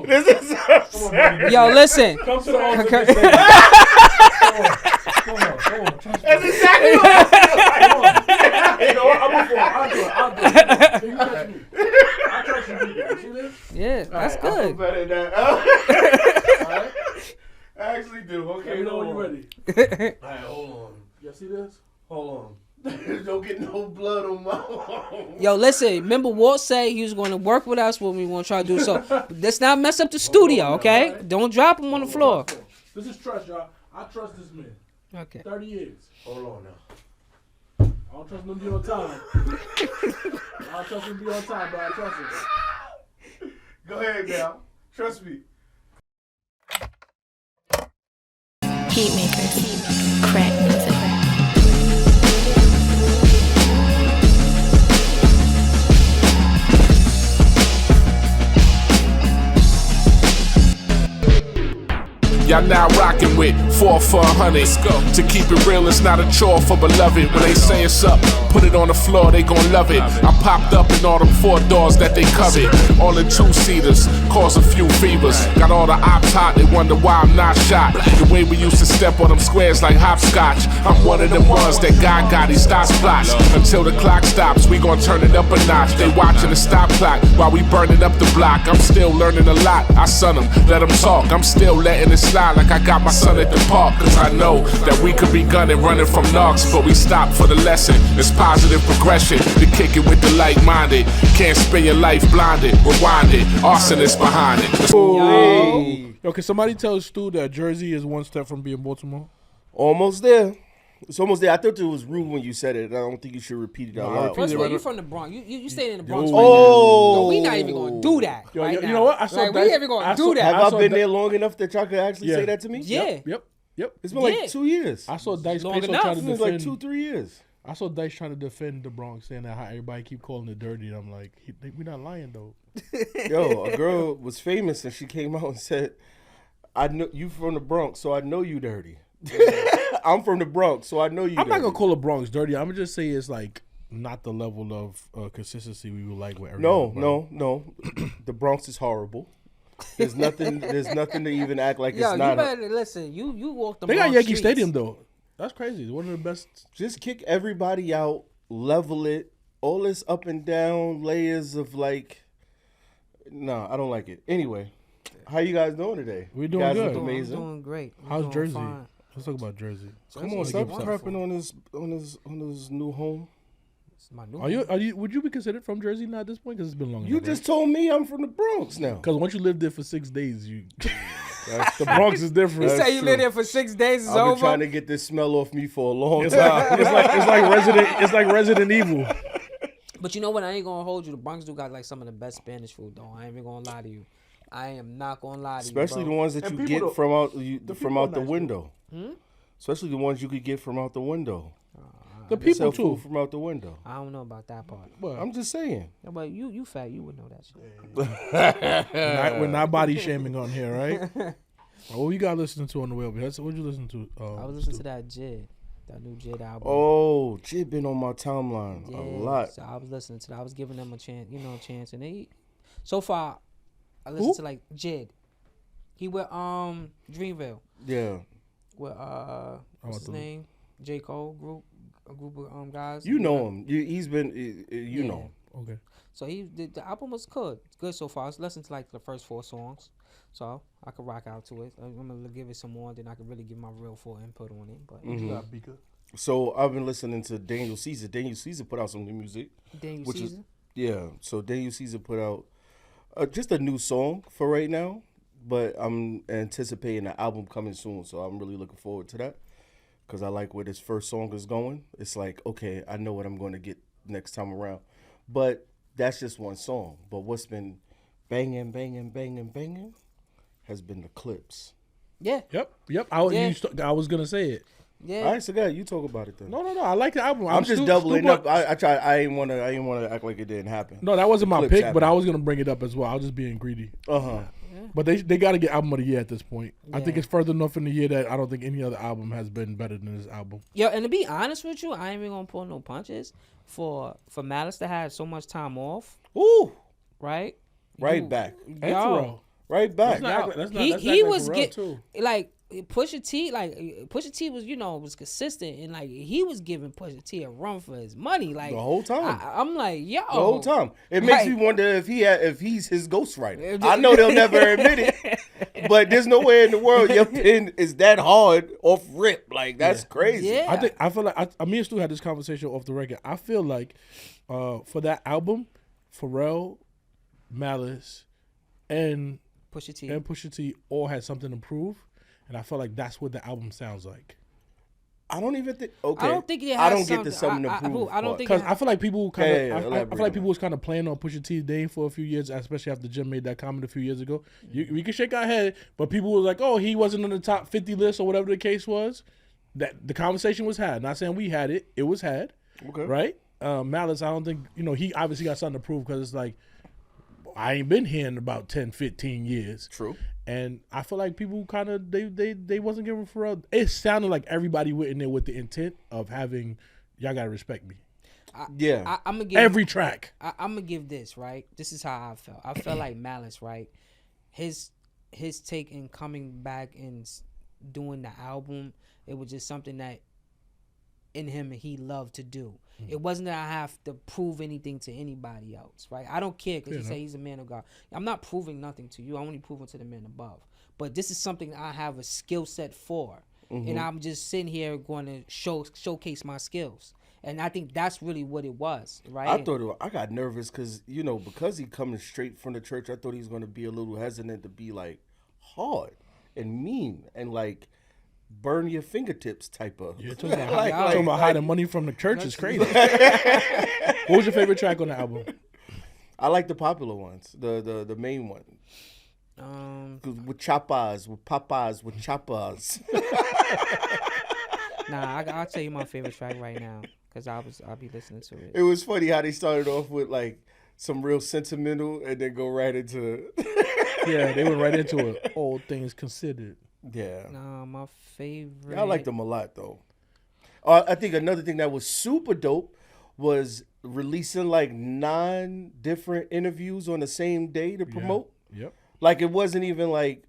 This is absurd. Yo, listen. Come to the ultimate stage. Come on. That's exactly what I'm You know what? I'll do it. So you catch me. I trust you. You see this? Yeah, that's I feel good. better than that. All right. I actually do. Okay, Let me know when you're ready. All right, hold on. You see this? Hold on. Don't get no blood on my arm. Yo, listen. Remember, Walt said he was going to work with us when we want to try to do so. Let's not mess up the studio, okay? Right. Don't drop him on the floor. This is trust, y'all. I trust this man. Okay. 30 years. Hold on now. I don't trust him to be on time. I don't trust him to be on time, but I trust him. Go ahead now. Trust me. Heat makers, crack music. Y'all now rockin' with 4 for 100. Let's go. To keep it real, it's not a chore for beloved. When they say it's up, put it on the floor, they gon' love it. I popped up in all them 4 doors that they covet. All in 2-seaters, cause a few fevers. Got all the ops hot, they wonder why I'm not shot. The way we used to step on them squares like hopscotch. I'm one of them ones that God got, he stops plots. Until the clock stops, we gon' turn it up a notch. They watching the stop clock while we burning up the block. I'm still learning a lot, I son them, let them talk. I'm still letting it slide like I got my son at the park. Cause I know that we could be gunning, running from knocks, but we stop for the lesson. It's positive progression, to kick it with the like-minded. Can't spend your life blinded, rewind it, arsonist behind it. Yo, can somebody tell Stu that Jersey is one step from being Baltimore? Almost there. It's almost there. I thought it was rude when you said it. I don't think you should repeat it out loud. First of all, you from the Bronx. You stayed in the Bronx. Oh. Right now. No, we not even gonna do that. Yo, right you now. know what? I saw like, that. we even gonna do that. Have I been that. there long enough that y'all could actually say that to me? Yeah. Yep. It's been like 2 years. I saw Dice Long Peso enough. trying to It's been defend. like 2-3 years. I saw Dice trying to defend the Bronx, saying that how everybody keep calling it dirty. And I'm like, we're not lying though. Yo, a girl was famous and she came out and said, "I know you from the Bronx, so I know you dirty." I'm from the Bronx, so I know you. I'm not dirty. gonna call the Bronx dirty. I'm gonna just say it's like not the level of consistency we would like with everyone. No. The Bronx is horrible. There's nothing to even act like Yo, it's not. you better listen. You walk the They Bronx got Yankee streets. Stadium though. That's crazy. It's one of the best. Just kick everybody out, level it. All this up and down layers of like. No, I don't like it. Anyway, how you guys doing today? We're doing you guys good. look I'm amazing. doing great. I'm How's doing Jersey? fine. Let's talk about Jersey. Come on, stop prepping on his new home. It's my new Are you? Would you be considered from Jersey now at this point? Because it's been long. You just told me I'm from the Bronx now. because once you lived there for 6 days, you the Bronx is different. You say you true. live there for 6 days. It's I've been over. trying to get this smell off me for a long It's time. like Resident Evil. But you know what? I ain't gonna hold you. The Bronx do got like some of the best Spanish food, though. I ain't even gonna lie to you. I am not gonna lie to Especially you. the ones that And you people get from out the nice, window. Hmm? Especially the ones you could get from out the window. The They sell people food too. from out the window. I don't know about that part. But I'm just saying. Yeah, but you fat, you would know that shit. we're not body shaming on here, right? What you got listening to on the way over here? What you listen to? I was listening to that Jid, that new Jid album. Oh, Jid been on my timeline Yeah, a lot. So I was listening to that. I was giving them a chance, and they so far I listened to like Jid. He with Dreamville. Yeah. With what's his name? J. Cole a group of guys. You know him. He's been you know. Okay. So the album was good. It's good so far. I was listening to like the first 4 songs. So I could rock out to it. I'm gonna give it some more, then I can really give my real full input on it. But So I've been listening to Daniel Caesar. Daniel Caesar put out some new music. Daniel Caesar. So Daniel Caesar put out just a new song for right now, but I'm anticipating an album coming soon. So I'm really looking forward to that because I like where this first song is going. It's like, okay, I know what I'm going to get next time around. But that's just one song. But what's been banging has been the clips. Yeah. Yep. I was gonna say it. Yeah. All right, so yeah, you talk about it then. No. I like the album. I'm just doubling up. I ain't want to act like it didn't happen. No, that wasn't my Clips pick, but happen. I was gonna bring it up as well. I was just being greedy. But they got to get album of the year at this point. I think it's further enough in the year that I don't think any other album has been better than this album. Yo, and to be honest with you, I ain't even gonna pull no punches. For Malice to have so much time off, Ooh, right? right back. And Yo, right back. He was like Pusha T was was consistent and like he was giving Pusha T a run for his money like the whole time. I'm like yo, the whole time. It makes me wonder if he's his ghostwriter. I know they'll never admit it, but there's no way in the world your pen is that hard off rip. Like that's crazy. Yeah. I feel like me and Stu had this conversation off the record. I feel like for that album, Pharrell, Malice, and Pusha T all had something to prove. And I feel like that's what the album sounds like. I don't even think. Okay, I don't think it has I don't get the something to prove. I don't think because I feel like people kind of. I feel like people was kind of playing on Pusha T's name for a few years, especially after Jim made that comment a few years ago. We can shake our head, but people were like, "Oh, he wasn't on the top 50 list or whatever the case was." That the conversation was had. Not saying we had it. It was had. Okay. Right. Malice, I don't think he obviously got something to prove because it's like I ain't been here in about 10, 15 years. True. And I feel like people kind of they wasn't giving Pharrell. It sounded like everybody went in there with the intent of having y'all gotta respect me. I'm gonna give every track. I'm gonna give this right. This is how I felt. I felt like Malice right. His take in coming back and doing the album. It was just something that in him he loved to do. It wasn't that I have to prove anything to anybody else, right? I don't care because you say he's a man of God. I'm not proving nothing to you. I'm only proving to the man above. But this is something I have a skill set for. And I'm just sitting here going to showcase my skills. And I think that's really what it was, right? I got nervous because he coming straight from the church, I thought he was going to be a little hesitant to be like hard and mean and like burn your fingertips type of. You're talking about hiding money from the church is crazy. What was your favorite track on the album? I like the popular ones, the main one. With choppers, with Popeyes, with choppers. Nah, I'll tell you my favorite track right now because I'll be listening to it. It was funny how they started off with like some real sentimental and then go right into. Yeah, they went right into it. All things considered. Yeah. Nah, my favorite. I liked them a lot though. I think another thing that was super dope was releasing like 9 different interviews on the same day to promote. Yep. Like it wasn't even like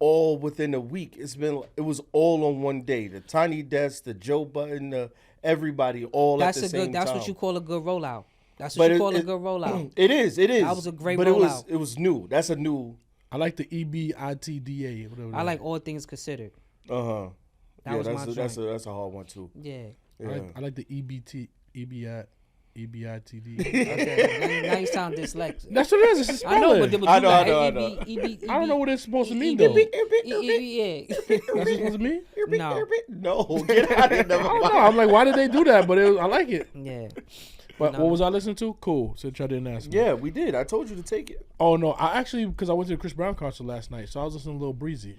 all within a week. It was all on one day. The Tiny Desk, the Joe Budden, the everybody all at the same time. That's what you call a good rollout. That's what you call a good rollout. It is. That was a great rollout. But it was new. That's a new. I like the EBITDA. Whatever. I like All Things Considered. That's a hard one too. Yeah. I like the EBITD. Okay. Now you sound dyslexic. That's what it is. It's a spelling. I know. I don't know what it's supposed to mean though. Yeah. That's what it's supposed to mean? No. Get out of here. I'm like, why did they do that? But I like it. Yeah. But what was I listening to? Cool. Since y'all didn't ask me. Yeah, we did. I told you to take it. Oh no, I actually because I went to the Chris Brown concert last night, so I was listening to Lil Breezy.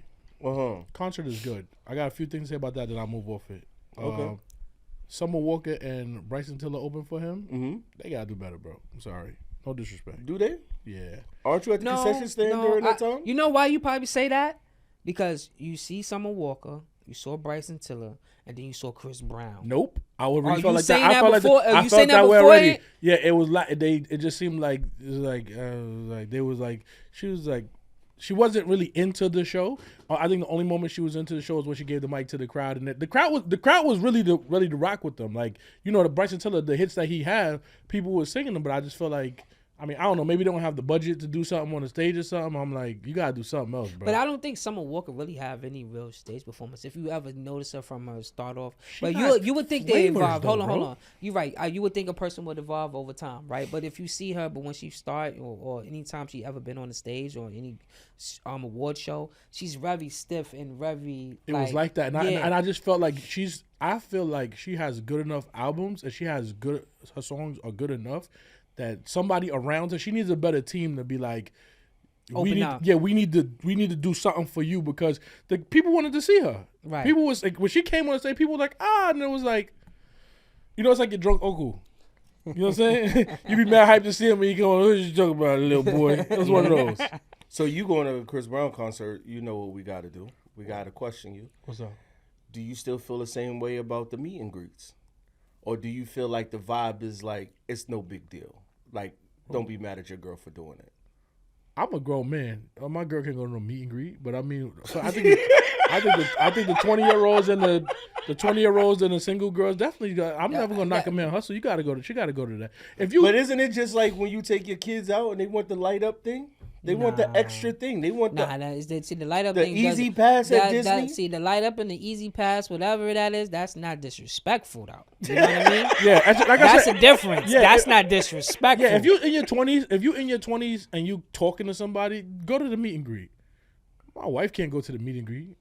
Concert is good. I got a few things to say about that, then I'll move off it. Okay. Summer Walker and Bryson Tiller open for him. They gotta do better, bro. I'm sorry. No disrespect. Do they? Yeah. Aren't you at the concession stand during that time? You know why you probably say that? Because you see Summer Walker, you saw Bryson Tiller, and then you saw Chris Brown. Nope. I would really felt like that. I felt that way already. It? Yeah, it was like it just seemed like it was like they was like she was like she wasn't really into the show. I think the only moment she was into the show was when she gave the mic to the crowd, and the crowd was really ready to rock with them. Like the Bryson Tiller, the hits that he had, people were singing them, but I just felt like. I mean, I don't know. Maybe they don't have the budget to do something on the stage or something. I'm like, you gotta do something else, bro. But I don't think Summer Walker really have any real stage performance. If you ever notice her from her start off, but you would think they evolve. Hold on. You're right. You would think a person would evolve over time, right? But if you see her, but when she start or anytime she ever been on the stage or any award show, she's very stiff and very. It was like that, and I just felt like I feel like she has good enough albums, and her songs are good enough. That somebody around her, she needs a better team to be like, we need to do something for you because the people wanted to see her. Right. People was like, when she came on stage, people were like, and it was like, it's like your drunk uncle. You know what I'm saying? You be mad hyped to see him and you go, what you talking about, little boy? It was one of those. So you going to a Chris Brown concert, you know what we got to do. We got to question you. What's up? Do you still feel the same way about the meet and greets? Or do you feel like the vibe is like, it's no big deal? Like, don't be mad at your girl for doing it. I'm a grown man. My girl can't go to no meet and greet, but I mean, so I think the 20-year-olds and the 20-year-olds and the single girls definitely. I'm never gonna knock a man hustle. She got to go to that. But isn't it just like when you take your kids out and they want the light up thing? They want the extra thing. They want the light up the thing. easy pass at Disney. See, the light up and the easy pass, whatever that is, that's not disrespectful though. You know what I mean? Yeah, that's a difference. Yeah, that's not disrespectful. Yeah, if you're in your 20s and you talking to somebody, go to the meet and greet. My wife can't go to the meet and greet.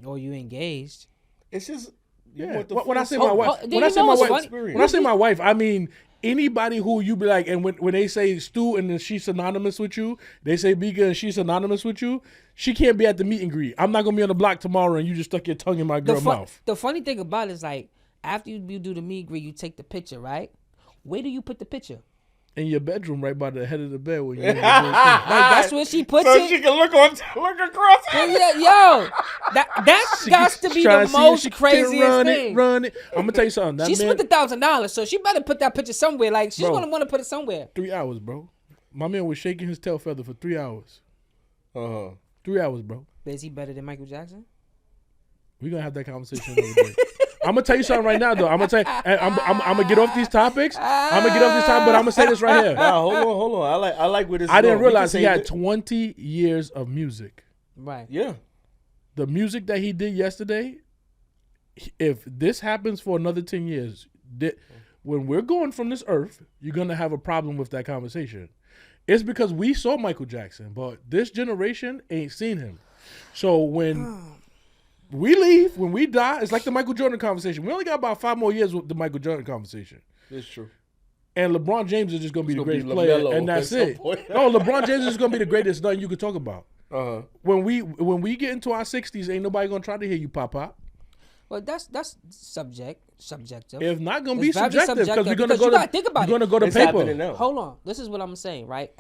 Or you engaged. It's just when I say my wife, I mean anybody who you be like, and when they say Stu and then she's synonymous with you, they say Bika and she's synonymous with you, she can't be at the meet and greet. I'm not gonna be on the block tomorrow and you just stuck your tongue in my girl's mouth. The funny thing about it is like after you do the meet and greet, you take the picture, right? Where do you put the picture? In your bedroom, right by the head of the bed. Where you like that's where she puts it. So she can look across. Yo, that's got to be the most craziest thing. Run it. I'm gonna tell you something. She spent $1,000, so she better put that picture somewhere. Like she's gonna want to put it somewhere. 3 hours, bro. My man was shaking his tail feather for 3 hours. 3 hours, bro. Is he better than Michael Jackson? We're gonna have that conversation another day. I'm gonna tell you something right now, though. I'm gonna get off these topics. But I'm gonna say this right here. Nah, hold on. I like where this. I didn't realize he had 20 years of music. Right. Yeah. The music that he did yesterday. If this happens for another 10 years, when we're going from this earth, you're gonna have a problem with that conversation. It's because we saw Michael Jackson, but this generation ain't seen him. So when we leave, when we die, it's like the Michael Jordan conversation. We only got about 5 more years with the Michael Jordan conversation. It's true. And LeBron James is just going to be the greatest player, and that's it. No, LeBron James is going to be the greatest. Nothing you can talk about. When we get into our 60s, ain't nobody going to try to hear you pop. Well, that's subjective. If not going to be subjective, because we're going to go to it's paper. Hold on. This is what I'm saying, right?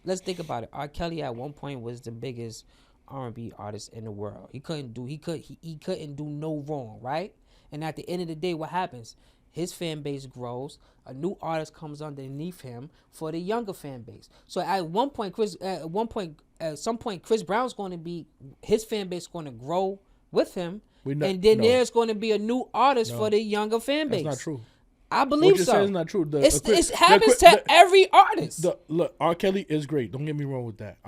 Let's think about it. R. Kelly at one point was the biggest R&B artist in the world. He couldn't do no wrong, right? And at the end of the day, what happens? His fan base grows. A new artist comes underneath him for the younger fan base. So at some point, Chris Brown's going to be, his fan base is going to grow with him, there's going to be a new artist for the younger fan base. That's not true. I believe what so. What you're saying is not true. It happens to every artist. Look, R. Kelly is great. Don't get me wrong with that.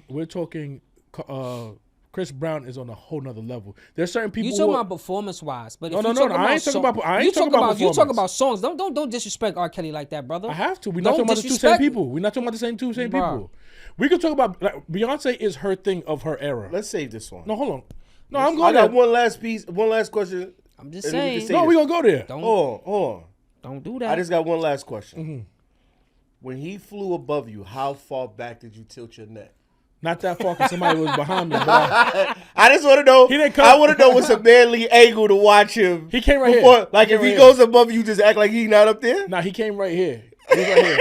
We're talking. Chris Brown is on a whole nother level. There's certain people. You talking about performance wise, but no. I ain't talking about performance. You talk about songs. Don't disrespect R. Kelly like that, brother. I have to. We're not talking about the two same people. We're not talking about the same people. We can talk about Beyonce is her thing of her era. Let's save this one. No, hold on. No, I'm going. I got one last question. I'm just saying. No, we're gonna go there. Hold on. Don't do that. I just got one last question. Mm-hmm. When he flew above you, how far back did you tilt your neck? Not that far, because somebody was behind me. I just want to know. I want to know what's a manly angle to watch him. He came right here. Like if he goes above you, just act like he's not up there. Nah, he came right here. He was right here.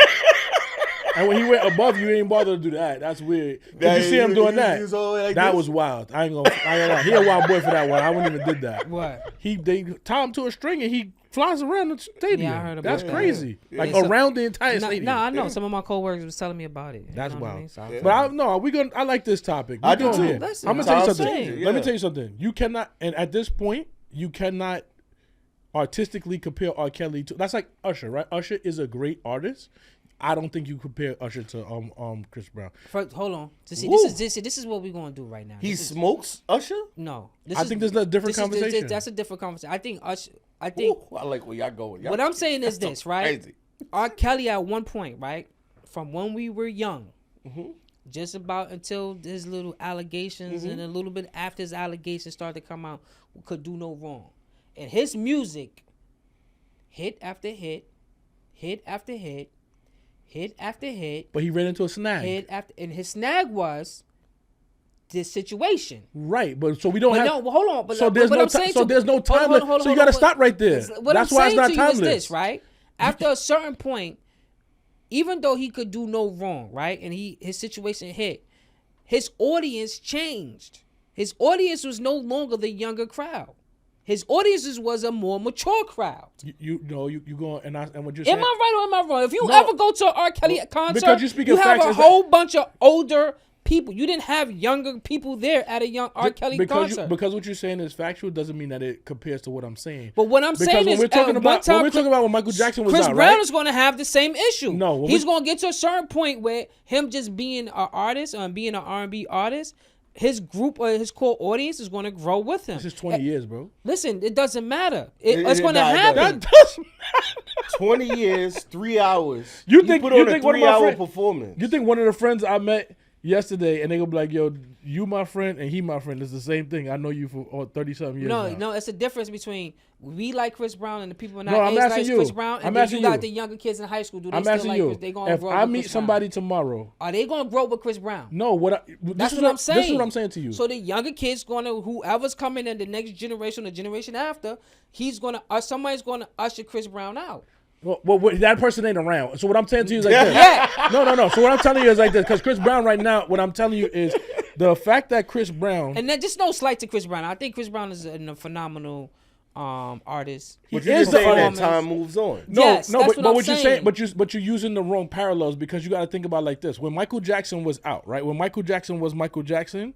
And when he went above you, he ain't bothered to do that. That's weird. Did you see him doing that? That was wild. I ain't gonna lie. He a wild boy for that one. I wouldn't even did that. What? They tie him to a string and he flies around the stadium. Yeah, I heard about that. That's crazy. Yeah. Like around the entire stadium. No, I know. Some of my coworkers was telling me about it. That's wild. I mean? But I like this topic. I do too. I'm gonna tell you something. Let me tell you something. You cannot, and at this point, you cannot artistically compare R. Kelly to. That's like Usher, right? Usher is a great artist. I don't think you compare Usher to Chris Brown. Hold on. This is what we're gonna do right now. He smokes Usher? No. I think there's a different conversation. That's a different conversation. I think Usher. I like where y'all going. What I'm saying is this, right? Crazy. R. Kelly at one point, right, from when we were young, just about until his little allegations and a little bit after his allegations started to come out, could do no wrong. And his music, hit after hit, hit after hit, hit after hit. But he ran into a snag. And his snag was this situation. Right, but so we don't have. No, hold on. But so there's no time. So there's no time. So you got to stop right there. That's why it's not timeless. This, right? After a certain point, even though he could do no wrong, right, and his situation hit, his audience changed. His audience was no longer the younger crowd. His audiences was a more mature crowd. You go and what you're saying. Am I right or am I wrong? If you ever go to an R. Kelly concert, because you have a whole bunch of older people. You didn't have younger people there at a young R. Kelly concert. Because what you're saying is factual doesn't mean that it compares to what I'm saying. But what I'm saying is, we're talking about when Michael Jackson was Chris out, Brown right? is going to have the same issue. No, he's going to get to a certain point where him just being an artist or being an R&B artist, his group or his core audience is going to grow with him. This is 20 years, bro. Listen, it doesn't matter. It's going to happen. That doesn't matter. 20 years, 3 hours. You think put on a 3-hour performance? You think one of the friends I met yesterday and they gonna be like, yo, you my friend and he my friend. It's the same thing. I know you for 30-something years now. No, it's a difference between we like Chris Brown and the people in No, our I'm age asking like you. Chris Brown, and I'm then asking you got you. the younger kids in high school. Do they I'm still asking like you. Chris? They gonna If grow I with meet Chris somebody Brown? tomorrow, Are they gonna grow with Chris Brown? no, That's what I'm saying. This is what I'm saying to you. So the younger kids gonna, whoever's coming in the next generation, the generation after, somebody's gonna usher Chris Brown out. Well, that person ain't around. So what I'm saying to you is like this. Yeah. No. So what I'm telling you is like this. Because Chris Brown right now, what I'm telling you is the fact that Chris Brown. And then just no slight to Chris Brown. I think Chris Brown is a phenomenal artist. But you're saying that time moves on. But you're using the wrong parallels because you got to think about it like this. When Michael Jackson was out, right? When Michael Jackson was Michael Jackson,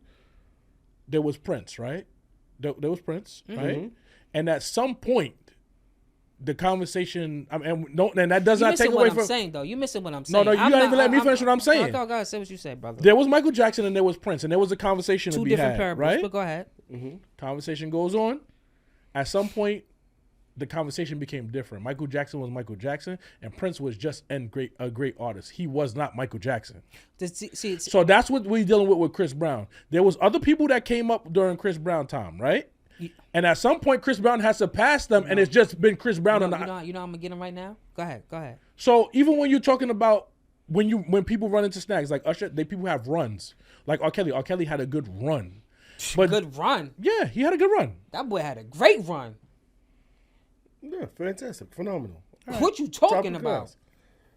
there was Prince, right? There was Prince, right? And at some point, the conversation, and that does not take away from. What I'm saying, though. You missing what I'm saying. No, you gotta even let me finish what I'm saying. Go ahead, say what you said, brother. There was Michael Jackson and there was Prince, and there was a conversation to be had. Two different parables, right? But go ahead. Conversation goes on. At some point, the conversation became different. Michael Jackson was Michael Jackson, and Prince was just a great artist. He was not Michael Jackson. So that's what we're dealing with Chris Brown. There was other people that came up during Chris Brown time, right? And at some point, Chris Brown has surpassed them, and it's just been Chris Brown. You know I'm gonna get him right now. Go ahead. So even when you're talking about when people run into snags like Usher, people have runs. Like R. Kelly. R. Kelly had a good run. Good run. Yeah, he had a good run. That boy had a great run. Yeah, fantastic, phenomenal. Right. What you talking about?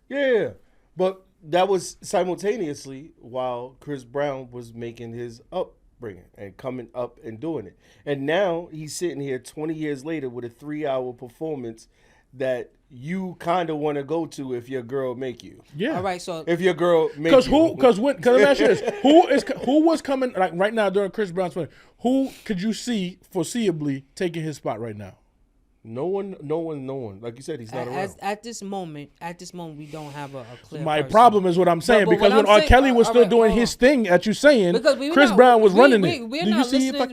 Yeah, but that was simultaneously while Chris Brown was making his upbringing and coming up and doing it. And now he's sitting here 20 years later with a 3-hour performance that you kind of want to go to if your girl make you. Yeah. All right, so if your girl make you. Because let me ask you this. Who was coming like right now during Chris Brown's play? Who could you see foreseeably taking his spot right now? No one. Like you said, he's not around. At this moment, we don't have a clear My person. problem is what I'm saying, but because when R. Kelly was still doing his thing, at you saying, Chris Brown was running it. We're not listening to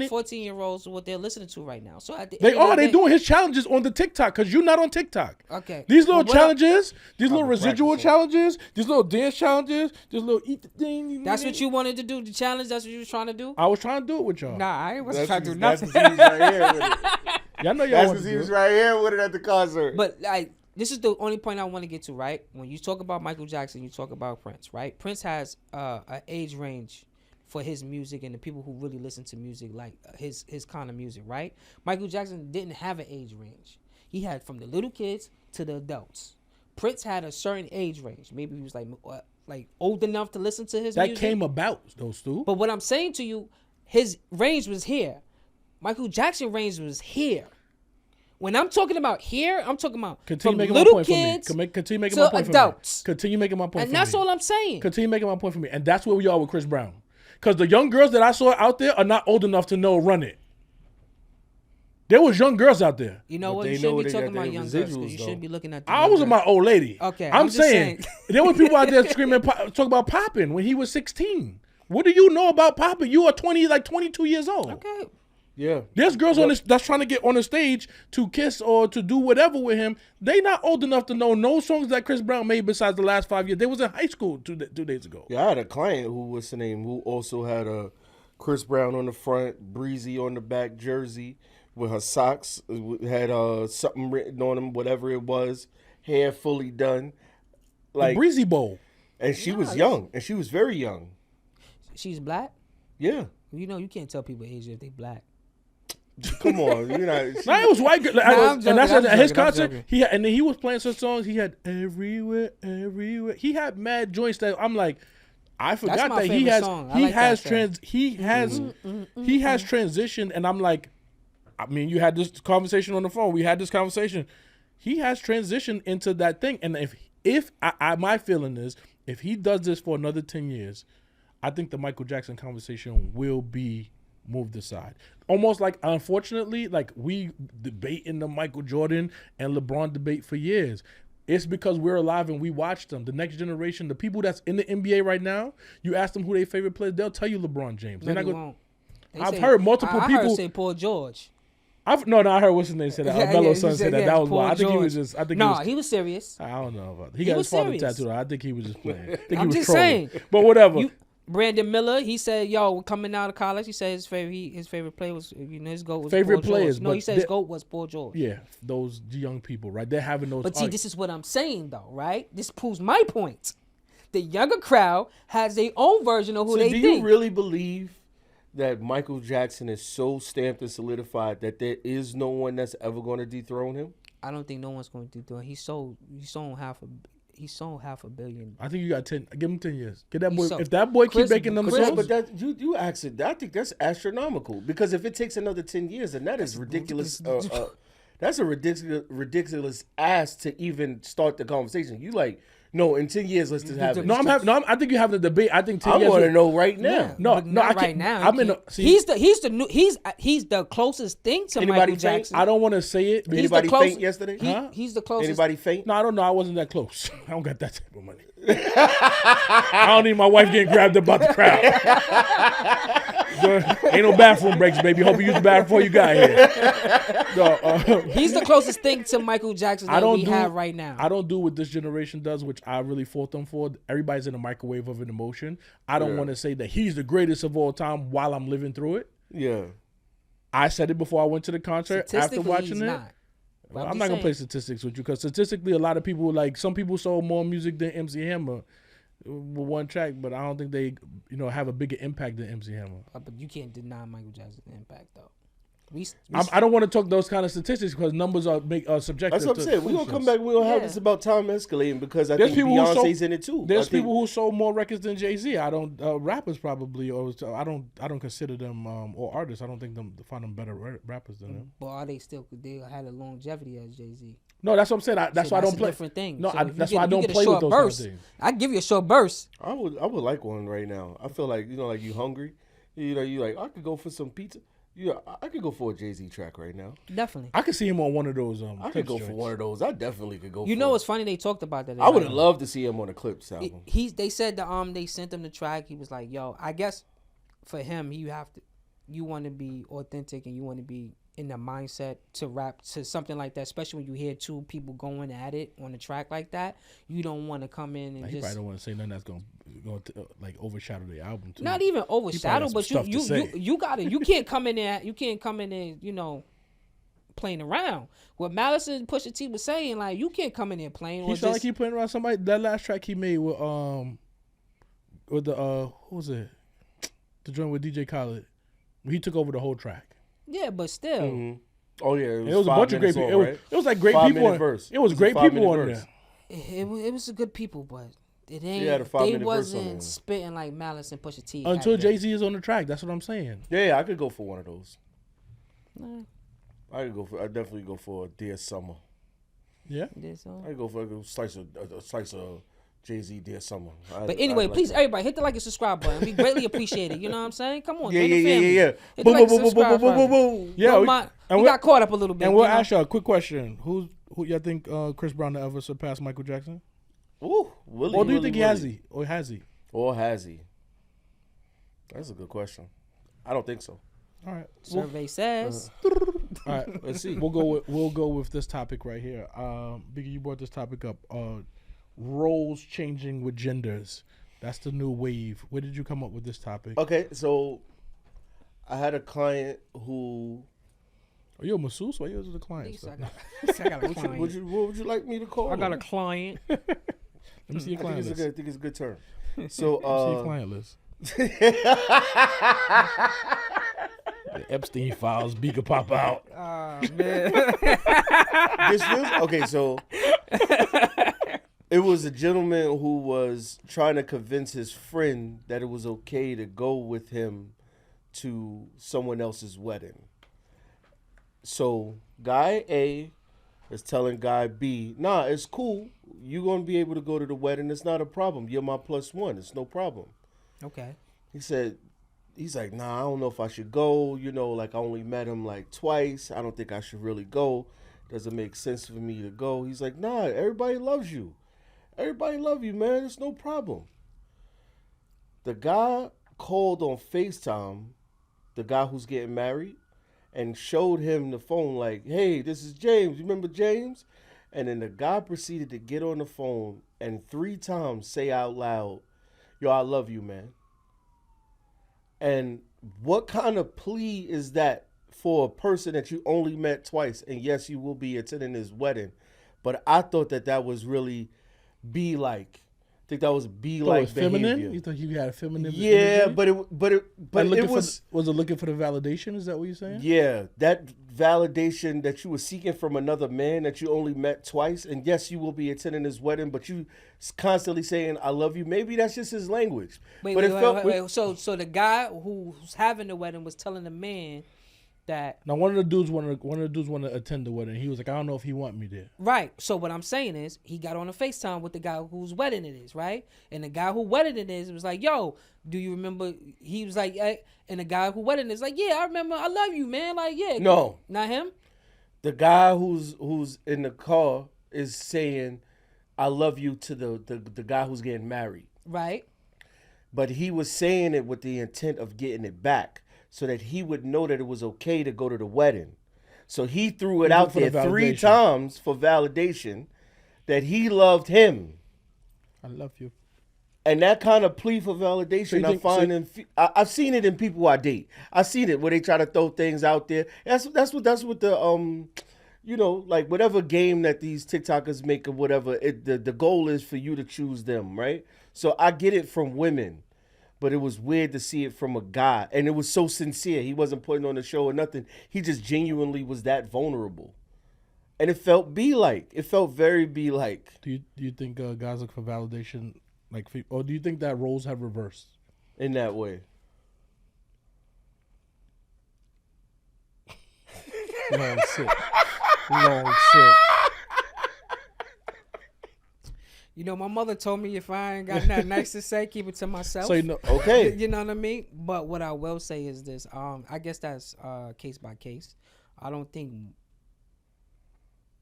14-year-olds what they're listening to right now. So they're doing his challenges on the TikTok because you're not on TikTok. Okay. These little challenges, these little residual challenges, these little dance challenges, this little eat the thing. That's what you wanted to do, the challenge? That's what you was trying to do? I was trying to do it with y'all. Nah, I wasn't trying to do nothing. Y'all know y'all that's because he was right here with it at the concert. But this is the only point I want to get to, right? When you talk about Michael Jackson, you talk about Prince, right? Prince has an age range for his music and the people who really listen to music, like his kind of music, right? Michael Jackson didn't have an age range. He had from the little kids to the adults. Prince had a certain age range. Maybe he was like old enough to listen to his music. That came about, those two. But what I'm saying to you, his range was here. Michael Jackson range was here. When I'm talking about here, I'm talking about from little kids continue making my point adults. Continue making my point and that's all I'm saying. Continue making my point for me. And that's where we are with Chris Brown. Because the young girls that I saw out there are not old enough to know Run It. There was young girls out there. You know what? You shouldn't be talking about young girls. You should be looking at the I was with my old lady. Okay. I'm saying there were people out there screaming, talk about popping when he was 16. What do you know about popping? You are 22 years old. Okay. Yeah. There's girls on this that's trying to get on the stage to kiss or to do whatever with him. They not old enough to know no songs that Chris Brown made besides the last 5 years. They was in high school 2 days ago. Yeah, I had a client who also had a Chris Brown on the front, Breezy on the back jersey with her socks, had something written on them, whatever it was, hair fully done. Like the Breezy Bowl. And she was young, and she was very young. She's black? Yeah. You know, you can't tell people age if they black. Come on, you're not. It was white girl. And that's at his concert. He was playing some songs. He had everywhere. He had mad joints that I'm like, I forgot that he has transitioned, and I'm like, I mean, you had this conversation on the phone. We had this conversation. He has transitioned into that thing, and if my feeling is if he does this for another 10 years, I think the Michael Jackson conversation will be moved aside. Almost like, unfortunately, like we debate in the Michael Jordan and LeBron debate for years. It's because we're alive and we watch them. The next generation, the people that's in the NBA right now, you ask them who their favorite players, they'll tell you LeBron James. No, they won't. I've heard multiple people. I heard say Paul George. I heard what's his name say that. Melo's son said that. Yeah, that was Paul wild. I think George. he was just. He was serious. I don't know about that. He got his father serious. tattooed. I think he was just playing. I think I'm he was just trolling. saying. But whatever. Brandon Miller, he said, "Yo, coming out of college, he said his favorite player was, his GOAT was favorite Paul players. George. No, he said his GOAT was Paul George. Yeah, those young people, right? They're having those. But see, this is what I'm saying, though, right? This proves my point. The younger crowd has their own version of who they do think. You really believe that Michael Jackson is so stamped and solidified that there is no one that's ever going to dethrone him? I don't think no one's going to dethrone him. He sold half a billion. I think you got 10. Give him 10 years. Get that boy. So, If that boy keep Chris- making them Chris- songs, But that you asked it. I think that's astronomical because if it takes another 10 years, then that is ridiculous. That's a ridiculous ask to even start the conversation. You like, no, in 10 years, let's just have it. I think you have the debate. I think 10 I years. want to know right now. Yeah, No, but no, not I can't. right now. I'm in. He's the closest thing to Anybody Michael think? Jackson. I don't want to say it. He's Anybody the closest, faint yesterday? He's the closest. Anybody faint? No, I don't know. I wasn't that close. I don't got that type of money. I don't need my wife getting grabbed about the crowd. Ain't no bathroom breaks, baby. Hope you use the bathroom before you got here. No, He's the closest thing to Michael Jackson that we have right now. I don't do what this generation does, which I really fought them for. Everybody's in a microwave of an emotion. I don't want to say that he's the greatest of all time while I'm living through it. Yeah. I said it before I went to the concert after watching he's it. not. Well, I'm not going to play statistics with you because statistically, a lot of people, like some people sold more music than MC Hammer with one track, but I don't think they, have a bigger impact than MC Hammer. But you can't deny Michael Jackson's impact, though. I don't want to talk those kind of statistics because numbers are subjective. That's what I'm saying. We're going to come back. We're going to have this about time escalating because I think Beyonce's in it too. There's people who sold more records than Jay-Z. I don't, rappers probably, or I don't consider them, or artists. I don't find them better rappers than them. But are they had a longevity as Jay-Z? No, that's what I'm saying. That's why I don't play. Different thing. No, so that's why I don't play with those kind of things. I give you a short burst. I would like one right now. I feel like like you hungry. You like I could go for some pizza. Yeah, I could go for a Jay-Z track right now. Definitely. I could see him on one of those. I could go for one of those. I definitely could go. You know, it's funny they talked about that. I would have loved to see him on a Clips album. They said that they sent him the track. He was like, "Yo, I guess for him, you want to be authentic and you want to be in the mindset to rap to something like that, especially when you hear two people going at it on a track like that. You don't want to come in and he probably don't want to say nothing that's going to like overshadow the album too. Not even overshadow, but you can't come in there, playing around. What Malice and Pusha T was saying, like, you can't come in there playing. He sound like he playing around somebody. That last track he made with the who was it? The joint with DJ Khaled. He took over the whole track. Yeah, but still. Mm-hmm. Oh yeah, it was a bunch of great people. Right? It was like great people. It was great people on there. It was a good people, but it ain't. Yeah, they wasn't spitting like Malice and Pusha T. Until Jay-Z is on the track. That's what I'm saying. Yeah, I could go for one of those. I definitely go for Dear Summer. Yeah. I go for a slice of Jay-Z Dear Summer. But anyway, please, everybody, hit the like and subscribe button. We greatly appreciate it. You know what I'm saying? Come on, yeah. Hit the like and subscribe button. Yeah, we got caught up a little bit. And we'll ask y'all a quick question: Who y'all think Chris Brown ever surpassed Michael Jackson? Ooh, Willie. Or do you think he has he? Or has he? Or has he? That's a good question. I don't think so. All right. Survey says. All right. Let's see. We'll go with this topic right here. Biggie, you brought this topic up. Roles changing with genders. That's the new wave. Where did you come up with this topic? Okay, so I had a client who. Are you a masseuse or are you a client? I got a client. What would you like me to call? I got a client. Let me see your client list. I think it's a good term. So, see your client list. The Epstein files, B could pop out. Oh man. Okay, so it was a gentleman who was trying to convince his friend that it was okay to go with him to someone else's wedding. So guy A is telling guy B, nah, it's cool. You're going to be able to go to the wedding. It's not a problem. You're my +1. It's no problem. Okay. He's like, nah, I don't know if I should go. You know, like I only met him like twice. I don't think I should really go. Doesn't make sense for me to go. He's like, nah, everybody loves you. Everybody love you, man. It's no problem. The guy called on FaceTime, the guy who's getting married, and showed him the phone like, hey, this is James. You remember James? And then the guy proceeded to get on the phone and 3 times say out loud, yo, I love you, man. And what kind of plea is that for a person that you only met twice? And yes, you will be attending his wedding. But I thought that was really be-like. I think that was be-like behavior. Feminine? You thought you had a feminine Yeah, energy? but it was... Was it looking for the validation? Is that what you're saying? Yeah, that validation that you were seeking from another man that you only met twice. And yes, you will be attending his wedding, but you constantly saying, I love you. Maybe that's just his language. Wait. So the guy who's having the wedding was telling the man that... Now, one of the dudes wanted to attend the wedding. He was like, I don't know if he want me there. Right. So what I'm saying is he got on a FaceTime with the guy whose wedding it is, right? And the guy who wedding it is was like, yo, do you remember? He was like, hey. And the guy who wedding is like, yeah, I remember. I love you, man. Like, yeah. No. Not him? The guy who's in the car is saying, I love you to the guy who's getting married. Right. But he was saying it with the intent of getting it back, so that he would know that it was okay to go to the wedding. So he threw it out there 3 times for validation that he loved him. I love you. And that kind of plea for validation, I've seen it in people I date. I've seen it where they try to throw things out there. That's what the you know, like whatever game that these TikTokers make or whatever. The goal is for you to choose them, right? So I get it from women. But it was weird to see it from a guy. And it was so sincere. He wasn't putting on a show or nothing. He just genuinely was that vulnerable. And it felt be-like. It felt very be-like. Do you think guys look for validation, or do you think that roles have reversed? In that way. Long sit. You know, my mother told me if I ain't got nothing nice to say, keep it to myself. So you know, okay. You know what I mean? But what I will say is this. I guess that's case by case. I don't think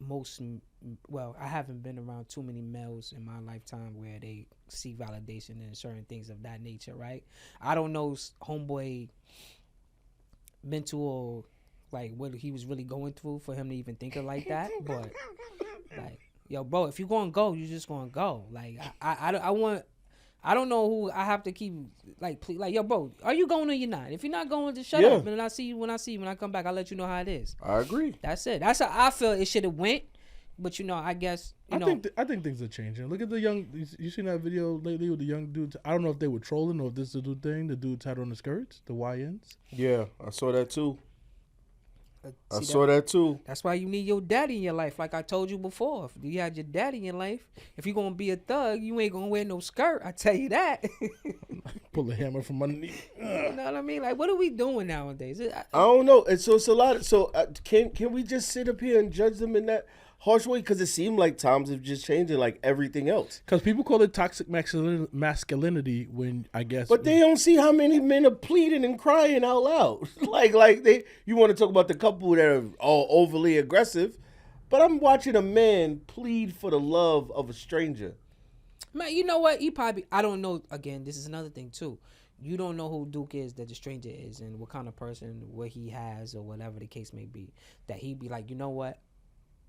I haven't been around too many males in my lifetime where they see validation and certain things of that nature, right? I don't know homeboy mental, like what he was really going through for him to even think of like that, but like, yo, bro, if you're gonna go, you're just gonna go. Like, I don't know who I have to keep like, yo, bro, are you going or you're not? If you're not going, just shut up. And I see you when I come back, I'll let you know how it is. I agree. That's it. That's how I feel it should have went. But you know, I guess I think things are changing. Look at the young. You seen that video lately with the young dudes? I don't know if they were trolling or if this is the new thing. The dudes had on the skirts, the YNs. Yeah, I saw that too. I See saw that too. That's why you need your daddy in your life. Like I told you before, if you had your daddy in your life, if you're gonna be a thug, you ain't gonna wear no skirt. I tell you that. Pull a hammer from underneath. You know what I mean? Like, what are we doing nowadays? I don't know. It's a lot. Can we just sit up here and judge them in that harsh way? Because it seemed like times have just changed and like everything else. Because people call it toxic masculinity when I guess. But they don't see how many men are pleading and crying out loud. You want to talk about the couple that are all overly aggressive, but I'm watching a man plead for the love of a stranger. Man, you know what? He probably, I don't know. Again, this is another thing too. You don't know who Duke is, that the stranger is, and what kind of person, what he has, or whatever the case may be. That he'd be like, you know what?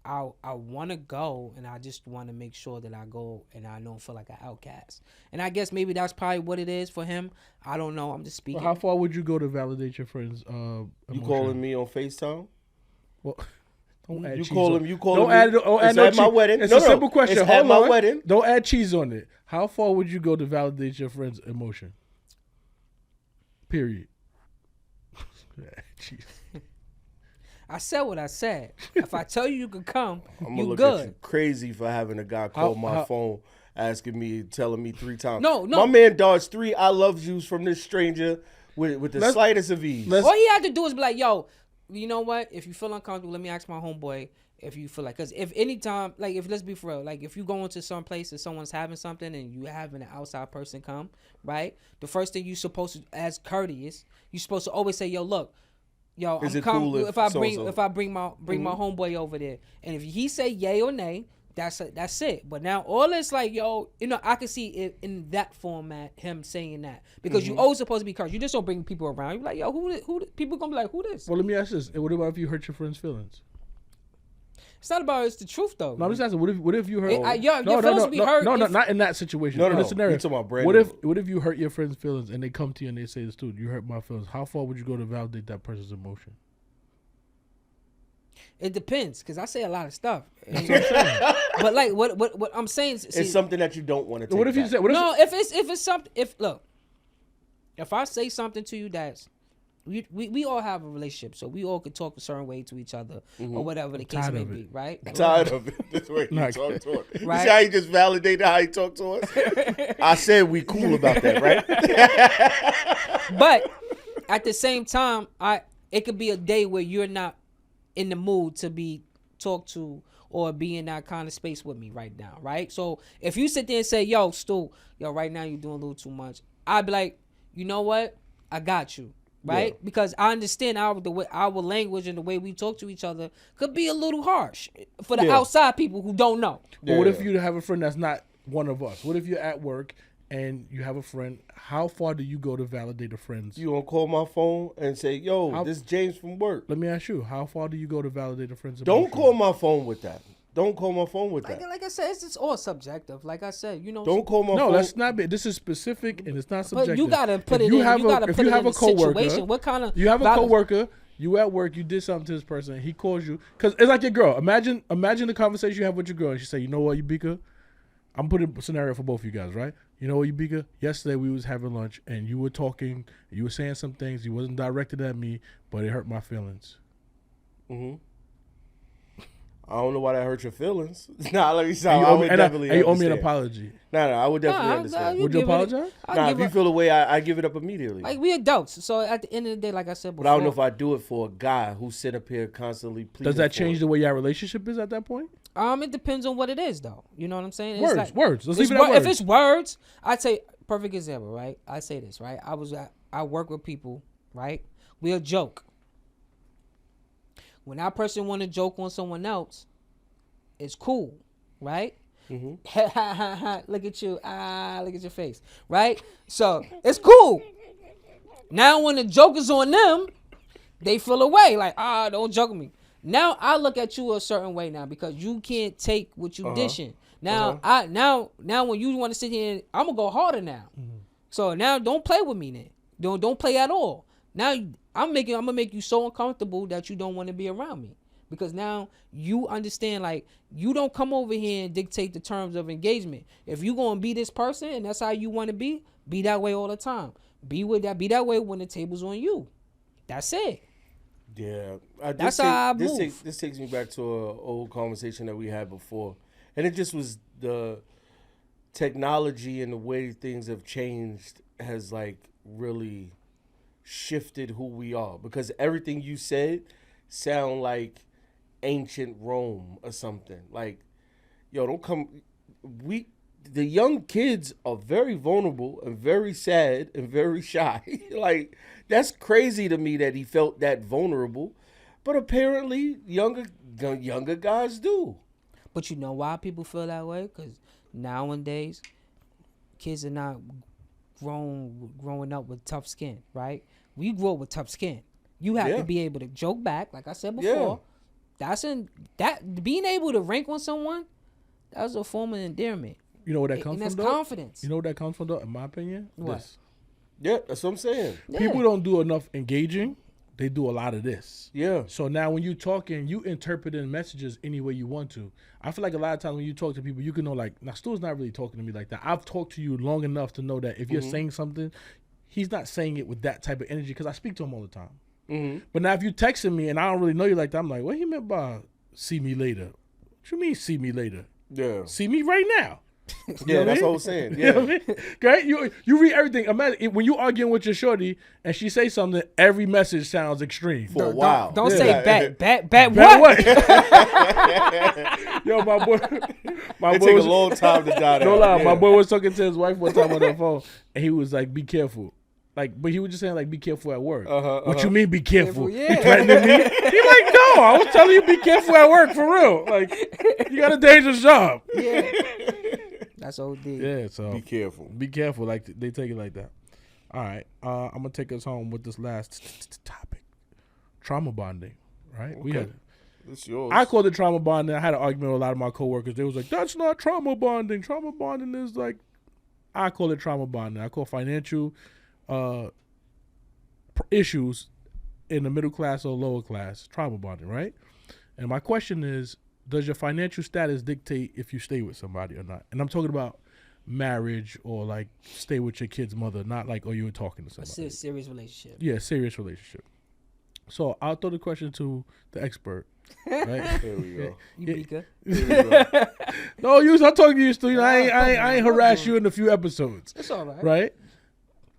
I want to go, and I just want to make sure that I go and I don't feel like an outcast. And I guess maybe that's probably what it is for him. I don't know. I'm just speaking. Well, how far would you go to validate your friends' You calling me on FaceTime? Well, don't add you cheese call on him. You it. call Don't him. add. Don't add It's no at my cheese. wedding. It's No, a no, simple question. it's Hold at my on. wedding. Don't add cheese on it. How far would you go to validate your friend's emotion? Period. Cheese. I said what I said. If I tell you can come, I'm you gonna look good. at you crazy for having a guy call my phone, asking me, telling me 3 times. No. My man dodged 3 I love yous from this stranger with the slightest of ease. All he had to do is be like, yo, you know what? If you feel uncomfortable, let me ask my homeboy, If you feel like, because if anytime, like, if let's be for real, like, if you go into some place and someone's having something and you having an outside person come, right? The first thing you supposed to, as courteous, you supposed to always say, yo, look, yo, Is I'm it come cool if I so-and-so? bring my homeboy over there, and if he say yay or nay, that's it. But now all this, like, yo, you know, I can see it in that format, him saying that, because you always supposed to be courteous. You just don't bring people around. You be like, yo, who people gonna be like, who this? Well, let me ask this: what about if you hurt your friend's feelings? It's not about, it's the truth though. No, I'm just asking. What if you hurt? Your feelings be hurt. No, not in that situation. No, in the scenario. You're talking about brand What if you hurt your friend's feelings and they come to you and they say, "Dude, you hurt my feelings." How far would you go to validate that person's emotion? It depends, because I say a lot of stuff. But like what I'm saying, see, It's something that you don't want to take What if you back. say? if it's something, if I say something to you that's, we all have a relationship, so we all could talk a certain way to each other or whatever the case may be, right? I'm tired of it. This way you Like- talk to us. Right. You see how he just validated how he talked to us? I said we cool about that, right? But at the same time, it could be a day where you're not in the mood to be talked to or be in that kind of space with me right now, right? So if you sit there and say, yo, Stu, yo, right now you're doing a little too much, I'd be like, you know what? I got you, right? Yeah. Because I understand our language and the way we talk to each other could be a little harsh for the Yeah. outside people who don't know. But what if you have a friend that's not one of us? What if you're at work and you have a friend? How far do you go to validate a friend's? You gonna call my phone and say, yo, this is James from work. Let me ask you, how far do you go to validate a friend's? Don't emotion? call my phone with that. Don't call my phone with that. Like I said, it's just all subjective. Like I said, you know. Don't call my No, phone. that's not. This is specific and it's not subjective. But you gotta put If it you in. have You gotta if put you it have in a a coworker, situation. What kind of? you have a coworker. You at work. You did something to this person. He calls you because it's like your girl. Imagine the conversation you have with your girl, and she say, "You know what, Yubika? I'm putting a scenario for both of you guys, right? You know what, Yubika? Yesterday we was having lunch, and you were talking. You were saying some things. You wasn't directed at me, but it hurt my feelings. Mm-hmm. I don't know why that hurt your feelings. Nah, let me And say, you I owe would me, and definitely you owe me an understand. apology. No, I would definitely understand. Would you apologize? Nah, if you feel the way, I give it up immediately. Like, we adults, so at the end of the day, like I said before. But I don't know if I do it for a guy who sit up here constantly pleading. Does that for change it. the way your relationship is at that point? It depends on what it is, though. You know what I'm saying? Words. Let's It's leave it at words. If it's words, I'd say, perfect example, right? I say this, right? I work with people, right? We'll joke. When that person want to joke on someone else, it's cool, right? Mm-hmm. Look at you. Look at your face, right? So it's cool. Now when the joke is on them, they feel away, like, don't joke with me. Now I look at you a certain way now because you can't take what you dishing. Now now when you want to sit here, I'm gonna go harder now. Mm-hmm. So now don't play with me then. Don't play at all. Now I'm gonna make you so uncomfortable that you don't want to be around me. Because now you understand, like, you don't come over here and dictate the terms of engagement. If you gonna be this person and that's how you want to be that way all the time. Be that way when the table's on you. That's it. Yeah, That's how I move. This takes me back to an old conversation that we had before, and it just was the technology and the way things have changed has like really shifted who we are, because everything you said sound like ancient Rome or something. Like, yo, don't come. The young kids are very vulnerable and very sad and very shy. Like, that's crazy to me that he felt that vulnerable, but apparently younger guys do. But you know why people feel that way? Because nowadays, kids are not growing up with tough skin, right? We grew up with tough skin. You have to be able to joke back, like I said before. Being able to rank on someone, that's a form of endearment. You know where that comes And that's from, though? confidence. You know where that comes from, though, in my opinion? What? This. Yeah, that's what I'm saying. Yeah. People don't do enough engaging. They do a lot of this. Yeah. So now when you talking, you interpreting messages any way you want to. I feel like a lot of times when you talk to people, you can know, like, now Stu's not really talking to me like that. I've talked to you long enough to know that if you're saying something, he's not saying it with that type of energy, because I speak to him all the time. Mm-hmm. But now if you texting me and I don't really know you like that, I'm like, what he meant by see me later? What you mean see me later? Yeah. See me right now. Yeah, that's what I was saying. You know Yeah. what I mean? Right? You read everything. Imagine when you arguing with your shorty and she say something, every message sounds extreme. For a while. Don't Yeah. say bet Bet what? Yo, my boy It take a long time to die down. no lie, Yeah. my boy was talking to his wife one time on the phone, and he was like, "Be careful." Like, but he was just saying like, "Be careful at work." What you mean, be careful? Yeah. You threatening me? He like, no, I was telling you, be careful at work for real. Like, you got a dangerous job. Yeah. That's OD. Yeah, so Be careful. be careful. Like they take it like that. All right, I'm gonna take us home with this last topic: trauma bonding. Right? We had. It's yours. I called it trauma bonding. I had an argument with a lot of my coworkers. They was like, "That's not trauma bonding. Trauma bonding is like," I call it trauma bonding. I call financial issues in the middle class or lower class trauma bonding, right? And my question is, does your financial status dictate if you stay with somebody or not? And I'm talking about marriage or like stay with your kid's mother, not like, oh, you were talking to somebody. A serious relationship. Yeah, serious relationship. So I'll throw the question to the expert. Right? There we go. Mika. There we go. No, I'm talking to you, Stu. I ain't harass you in a few episodes. It's all right. Right?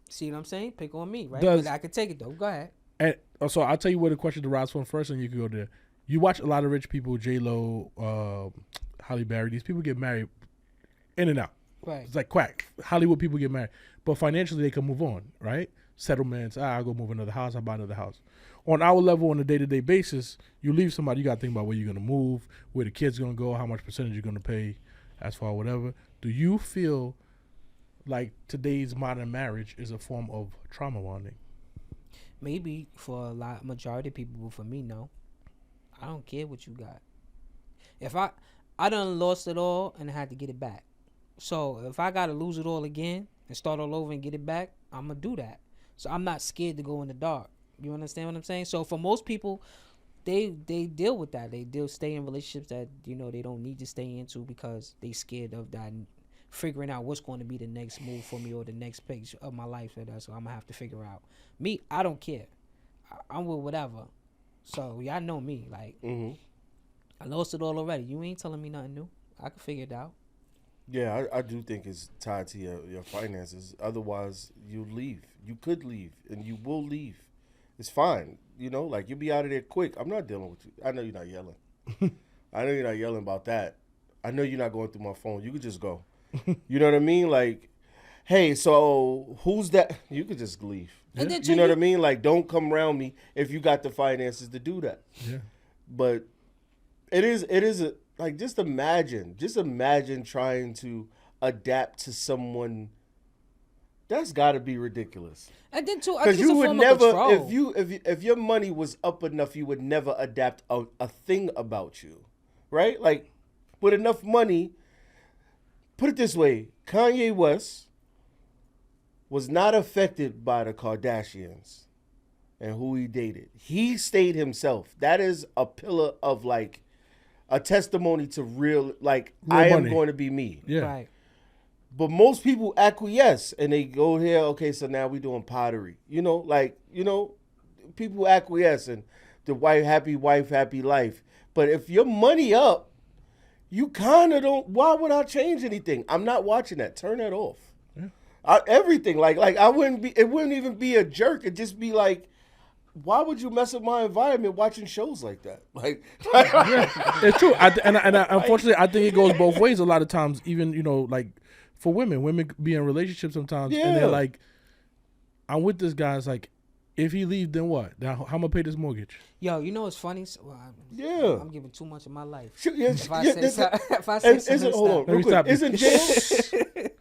See what I'm saying? Pick on me, right? Does- But I can take it though. Go ahead. And so I'll tell you where the question derives from first, and you can go there. You watch a lot of rich people, J-Lo, Halle Berry. These people get married in and out. Right. It's like quack. Hollywood people get married. But financially, they can move on, right? Settlements. I'll go move another house. I'll buy another house. On our level, on a day-to-day basis, you leave somebody, you got to think about where you're going to move, where the kid's going to go, how much percentage you're going to pay, as far whatever. Do you feel like today's modern marriage is a form of trauma bonding? Maybe for a majority of people, but for me, no. I don't care what you got. If I done lost it all and I had to get it back. So if I gotta lose it all again and start all over and get it back, I'm gonna do that. So I'm not scared to go in the dark. You understand what I'm saying? So for most people, they deal with that. They stay in relationships that they don't need to stay into because they scared of that, figuring out what's going to be the next move for me or the next page of my life that I'm gonna have to figure out. Me, I don't care. I'm with whatever. So y'all know me. Like I lost it all already. You ain't telling me nothing new. I can figure it out. Yeah, I do think it's tied to your finances. Otherwise, you leave. You could leave, and you will leave. It's fine. Like you'll be out of there quick. I'm not dealing with you. I know you're not yelling. I know you're not yelling about that. I know you're not going through my phone. You could just go. You know what I mean? Like, hey, so who's that? You could just leave. And then You know what I mean? Like, don't come around me if you got the finances to do that. Yeah. But it is like, just imagine trying to adapt to someone. That's got to be ridiculous. And then too, I think Because it's you a would form never, of control. if your money was up enough, you would never adapt a thing about you, right? Like, with enough money. Put it this way: Kanye West was not affected by the Kardashians and who he dated. He stayed himself. That is a pillar of like a testimony to real I am going to be me. Yeah. Right. But most people acquiesce and they go here, okay, so now we doing pottery. People acquiesce and the wife, happy life. But if your money up, you kind of don't, why would I change anything? I'm not watching that. Turn that off. Yeah. Everything. Like it wouldn't even be a jerk. It'd just be like, why would you mess up my environment watching shows like that? Yeah, it's true. Unfortunately, I think it goes both ways a lot of times. Even, like for women be in relationships sometimes, and they're like, I'm with this guy. It's like, if he leaves, then what? Now, how am I gonna pay this mortgage? Yo, what's funny? Yeah. I'm giving too much of my life. If I say something, hold on, real quick.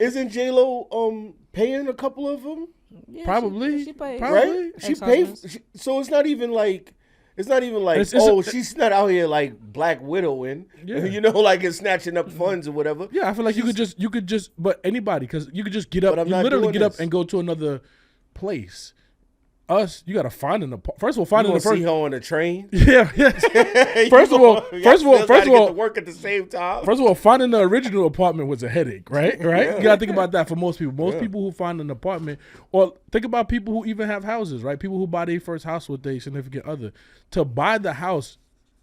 Isn't J-Lo paying a couple of them? Yeah, She paid. Right? She paid. So it's not even like she's not out here like Black Widowing. Yeah. Like it's snatching up funds or whatever. Yeah, I feel like you could just, but anybody, because you could just get up. But I'm You not literally doing get up this. and go to another place. You gotta find an apartment. First of all, finding You the gonna first. see her on the train. Yeah. First of all, get to work at the same time. First of all, finding the original apartment was a headache, right? Right? You gotta think about that for most people. Most people who find an apartment, or think about people who even have houses, right? People who buy their first house with their significant other. To buy the house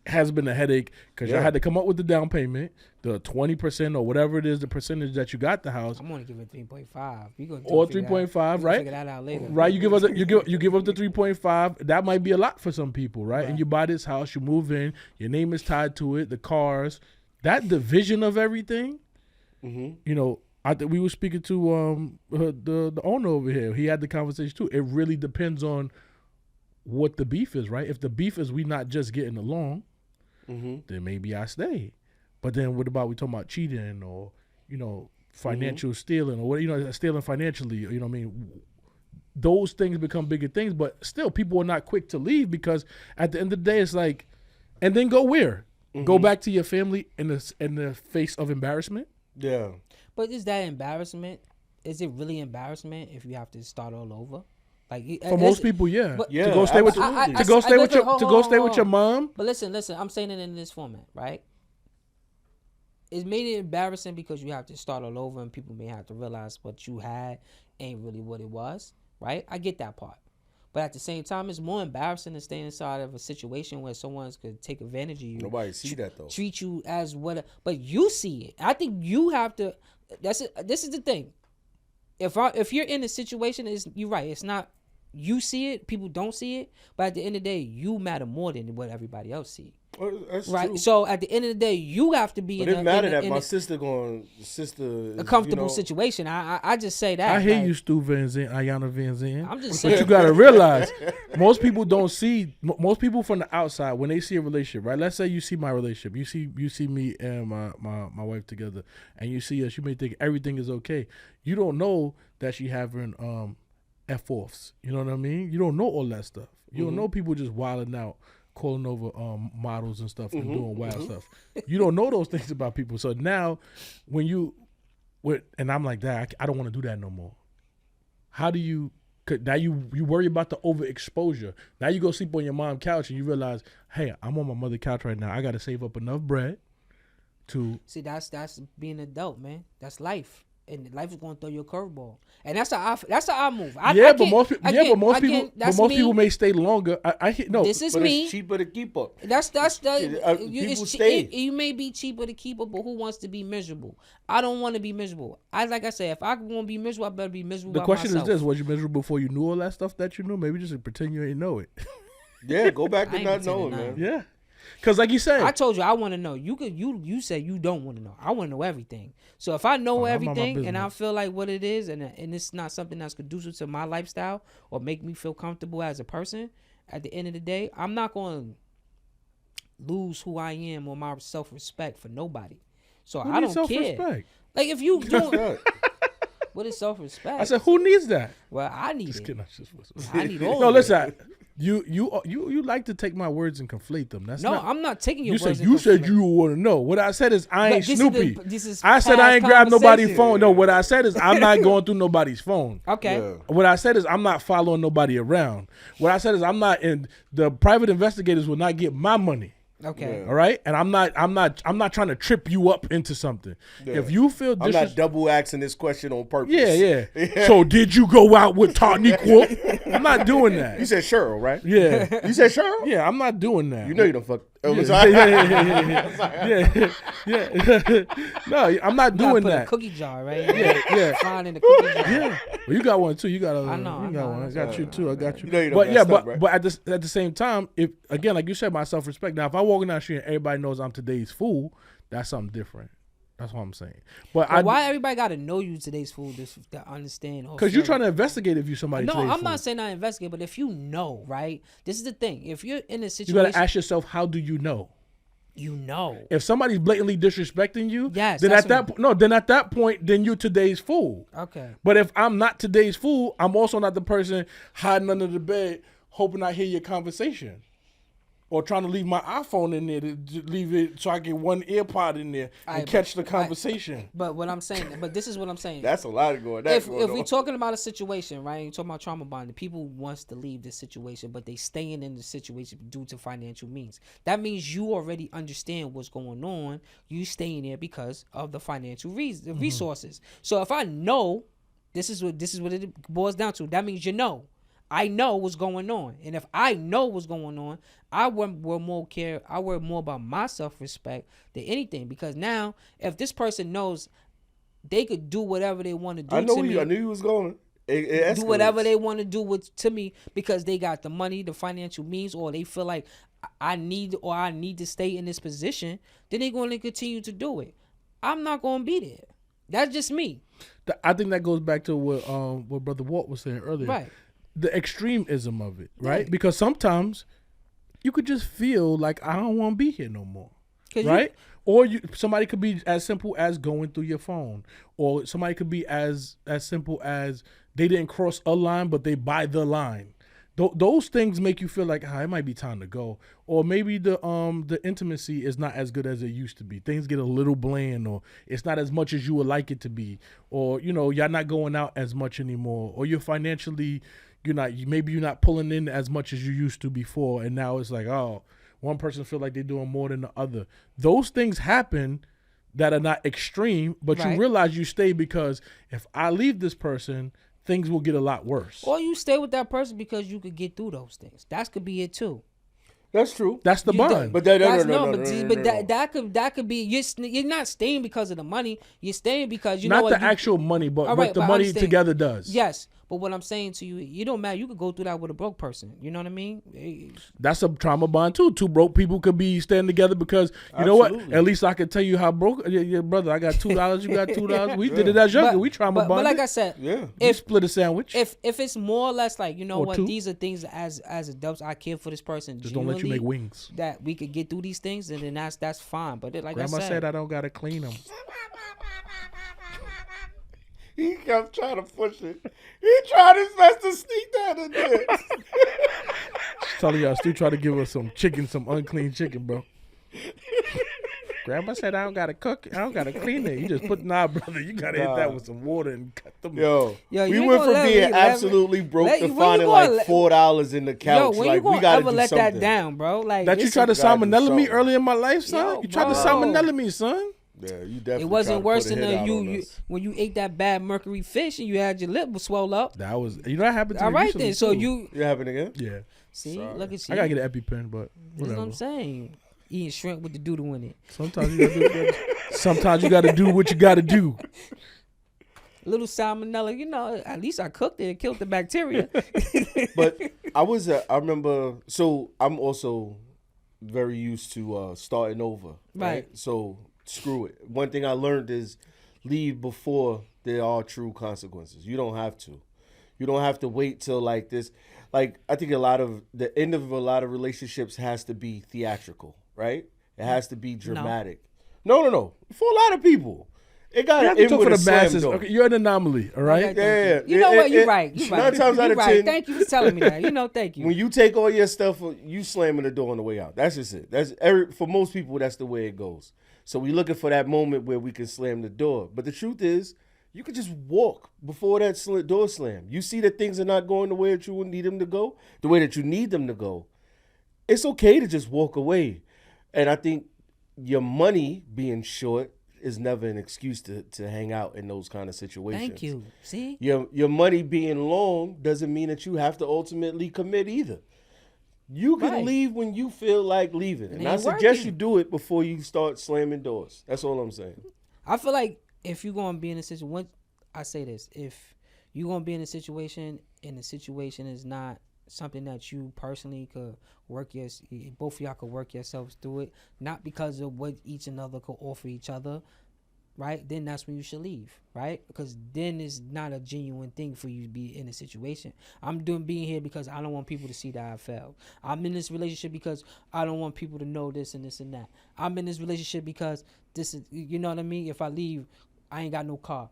has been a headache because y'all had to come up with the down payment, the 20% or whatever it is, the percentage that you got the house. I'm gonna give it 3.5. Or 3.5, right? Figure that out later. Right, you give up the 3.5. That might be a lot for some people, right? And you buy this house, you move in, your name is tied to it, the cars, that division of everything. You know, I think we were speaking to the owner over here. He had the conversation too. It really depends on what the beef is, right? If the beef is we not just getting along, then maybe I stay. But then what about we talking about cheating or, you know, financial stealing or what, you know, stealing financially, you know what I mean? Those things become bigger things, but still people are not quick to leave because at the end of the day it's like, and then go where? Go back to your family in the face of embarrassment? Yeah. But is that embarrassment? Is it really embarrassment if you have to start all over? Like for most people, yeah. But, to go stay with your mom. But listen, I'm saying it in this format, right? It's made it embarrassing because you have to start all over and people may have to realize what you had ain't really what it was, right? I get that part. But at the same time, it's more embarrassing to stay inside of a situation where someone's could take advantage of you. Nobody see that though. Treat you as what, but you see it. I think you have to. This is the thing. If you're in a situation, you're right. It's not. You see it, people don't see it, but at the end of the day, you matter more than what everybody else see. Well, that's right. True. So at the end of the day, you have to be but in it matter that in my a sister comfortable situation. I just say that. I hear you, Stu Van Zandt, Ayana Van Zandt. I'm just saying. But you gotta realize, most people don't see. Most people from the outside, when they see a relationship, right? Let's say you see my relationship, you see me and my wife together, and you see us. You may think everything is okay. You don't know that she having F-offs. You know what I mean? You don't know all that stuff. You don't know people just wilding out, calling over models and stuff and doing wild stuff. You don't know those things about people. So now when and I'm like that, I don't want to do that no more. How do you, now you worry about the overexposure. Now you go sleep on your mom's couch and you realize, hey, I'm on my mother's couch right now. I got to save up enough bread to. See, that's being an adult, man. That's life. And life is going to throw you a curveball, and that's how I move. But most people may stay longer. This is me. It's cheaper to keep up. People stay. You may be cheaper to keep up, but who wants to be miserable? I don't want to be miserable. Like I said, if I want to be miserable, I better be miserable. The question is this: was you miserable before you knew all that stuff that you knew? Maybe just pretend you ain't know it. Yeah, go back to not knowing, man. Yeah. Because like you said, I told you I want to know. You said you don't want to know. I want to know everything. So if I know everything and I feel like what it is, and it's not something that's conducive to my lifestyle or make me feel comfortable as a person, at the end of the day, I'm not going to lose who I am or my self-respect for nobody. So I don't care. Like if you doing what is self-respect? I said, who needs that? Well, I need it. Kidding, I need all. No, of listen. it. You like to take my words and conflate them. I'm not taking your words. You said you want to know. What I said is I ain't Snoopy. I said I ain't grab nobody's phone. No, what I said is I'm not going through nobody's phone. Okay. Yeah. What I said is I'm not following nobody around. What I said is I'm not in the private investigators will not get my money. Okay. Yeah. All right, and I'm not trying to trip you up into something. Yeah. If you feel I'm not double asking this question on purpose. Yeah. So did you go out with Taniqua? I'm not doing that. You said Cheryl, right? Yeah. You said Cheryl? Yeah, I'm not doing that. You know you don't fuck. Yeah. No, I'm not doing that. A cookie jar, right? Yeah. Fine in the cookie jar. Yeah. Well, you got one too. You got a. I know. You got one. I got you too. I got you. You know you don't But at the same time, if again, like you said, my self-respect. Now, if I walk down the street and everybody knows I'm today's fool, that's something different. That's what I'm saying. But why everybody got to know you today's fool to understand? Because you're trying to investigate if you're somebody. No, I'm fool. not saying I investigate, but if you know, right? This is the thing. If you're in a situation, you got to ask yourself, how do you know? You know. If somebody's blatantly disrespecting you, yes, then at that point, then you're today's fool. Okay. But if I'm not today's fool, I'm also not the person hiding under the bed hoping I hear your conversation. Or trying to leave my iPhone in there to leave it so I get one earpod in there and catch the conversation. But what I'm saying, this is what I'm saying. That's a lot of going. If we're talking about a situation, right? You're talking about trauma bonding. People wants to leave this situation, but they staying in the situation due to financial means. That means you already understand what's going on. You staying there because of the financial resources. So if I know this is what it boils down to, that means you know. I know what's going on. And if I know what's going on, I would more care. I worry more about my self-respect than anything. Because now, if this person knows they could do whatever they want to do to me. I knew you was going. It do whatever they want to do to me because they got the money, the financial means, or they feel like I need to stay in this position, then they're going to continue to do it. I'm not going to be there. That's just me. I think that goes back to what Brother Walt was saying earlier. Right. The extremism of it, right? Because sometimes you could just feel like I don't want to be here no more, right? Or somebody could be as simple as going through your phone, or somebody could be as simple as they didn't cross a line, but they by the line. Those things make you feel like it might be time to go, or maybe the intimacy is not as good as it used to be. Things get a little bland, or it's not as much as you would like it to be, or y'all not going out as much anymore, or you're financially you're not pulling in as much as you used to before, and now it's like one person feel like they're doing more than the other. Those things happen that are not extreme, but you realize you stay because if I leave this person, things will get a lot worse. Or you stay with that person because you could get through those things. That could be it too. That's true. That's the bond. But that could be you're not staying because of the money. You're staying because not the actual money, but what the money together does. Yes. But what I'm saying to you, you don't matter. You could go through that with a broke person. You know what I mean? That's a trauma bond too. Two broke people could be standing together because you know what? At least I could tell you how broke. Yeah, brother, I got $2. You got $2. We did it as younger. We trauma bonded. But like I said, we split a sandwich. If it's more or less like these are things as adults I care for this person. Just don't let you make wings. That we could get through these things, and then that's fine. But like Grandma I said, I don't gotta clean them. He kept trying to push it. He tried his best to sneak that in there. Telling y'all, still try to give us some unclean chicken, bro. Grandma said I don't gotta cook it. I don't gotta clean it. You just put brother. You gotta hit that with some water and cut them. Yo, we went from being absolutely broke to finding like $4 in the couch. When like you we gotta ever do let something. that down, bro? Like that you tried to salmonella me early in my life, son. You tried to salmonella me, son. Yeah, you definitely. It wasn't worse than you when you ate that bad mercury fish and you had your lip swell up. That was that happened to me. All right then, so you happened again? Yeah. See, look at you. I gotta get an EpiPen, but that's what I'm saying. Eating shrimp with the doodle in it. Sometimes you gotta do what you gotta do. A little salmonella, at least I cooked it and killed the bacteria. But I remember. So I'm also very used to starting over. Right. So. Screw it. One thing I learned is leave before there are true consequences. You don't have to. You don't have to wait till like this. Like I think the end of a lot of relationships has to be theatrical, right? It has to be dramatic. No. For a lot of people. It got to end with a slam door. Okay, you're an anomaly, all right? Yeah. You know what? You're right. 9 times out of 10. Thank you for telling me that. Thank you. When you take all your stuff, you slamming the door on the way out. That's just it. For most people, that's the way it goes. So we looking for that moment where we can slam the door. But the truth is, you could just walk before that door slam. You see that things are not going the way that you need them to go, the way that you need them to go. It's okay to just walk away. And I think your money being short is never an excuse to hang out in those kind of situations. Thank you. See? Your money being long doesn't mean that you have to ultimately commit either. You can leave when you feel like leaving. And I suggest you do it before you start slamming doors. That's all I'm saying. I feel like if you're going to be in a situation, I say this, if you're going to be in a situation and the situation is not something that you personally could both of y'all could work yourselves through it, not because of what each another could offer each other, right? Then that's when you should leave, right? Because then it's not a genuine thing for you to be in a situation. I'm being here because I don't want people to see that I failed. I'm in this relationship because I don't want people to know this and this and that. I'm in this relationship because this is, you know what I mean? If I leave, I ain't got no car.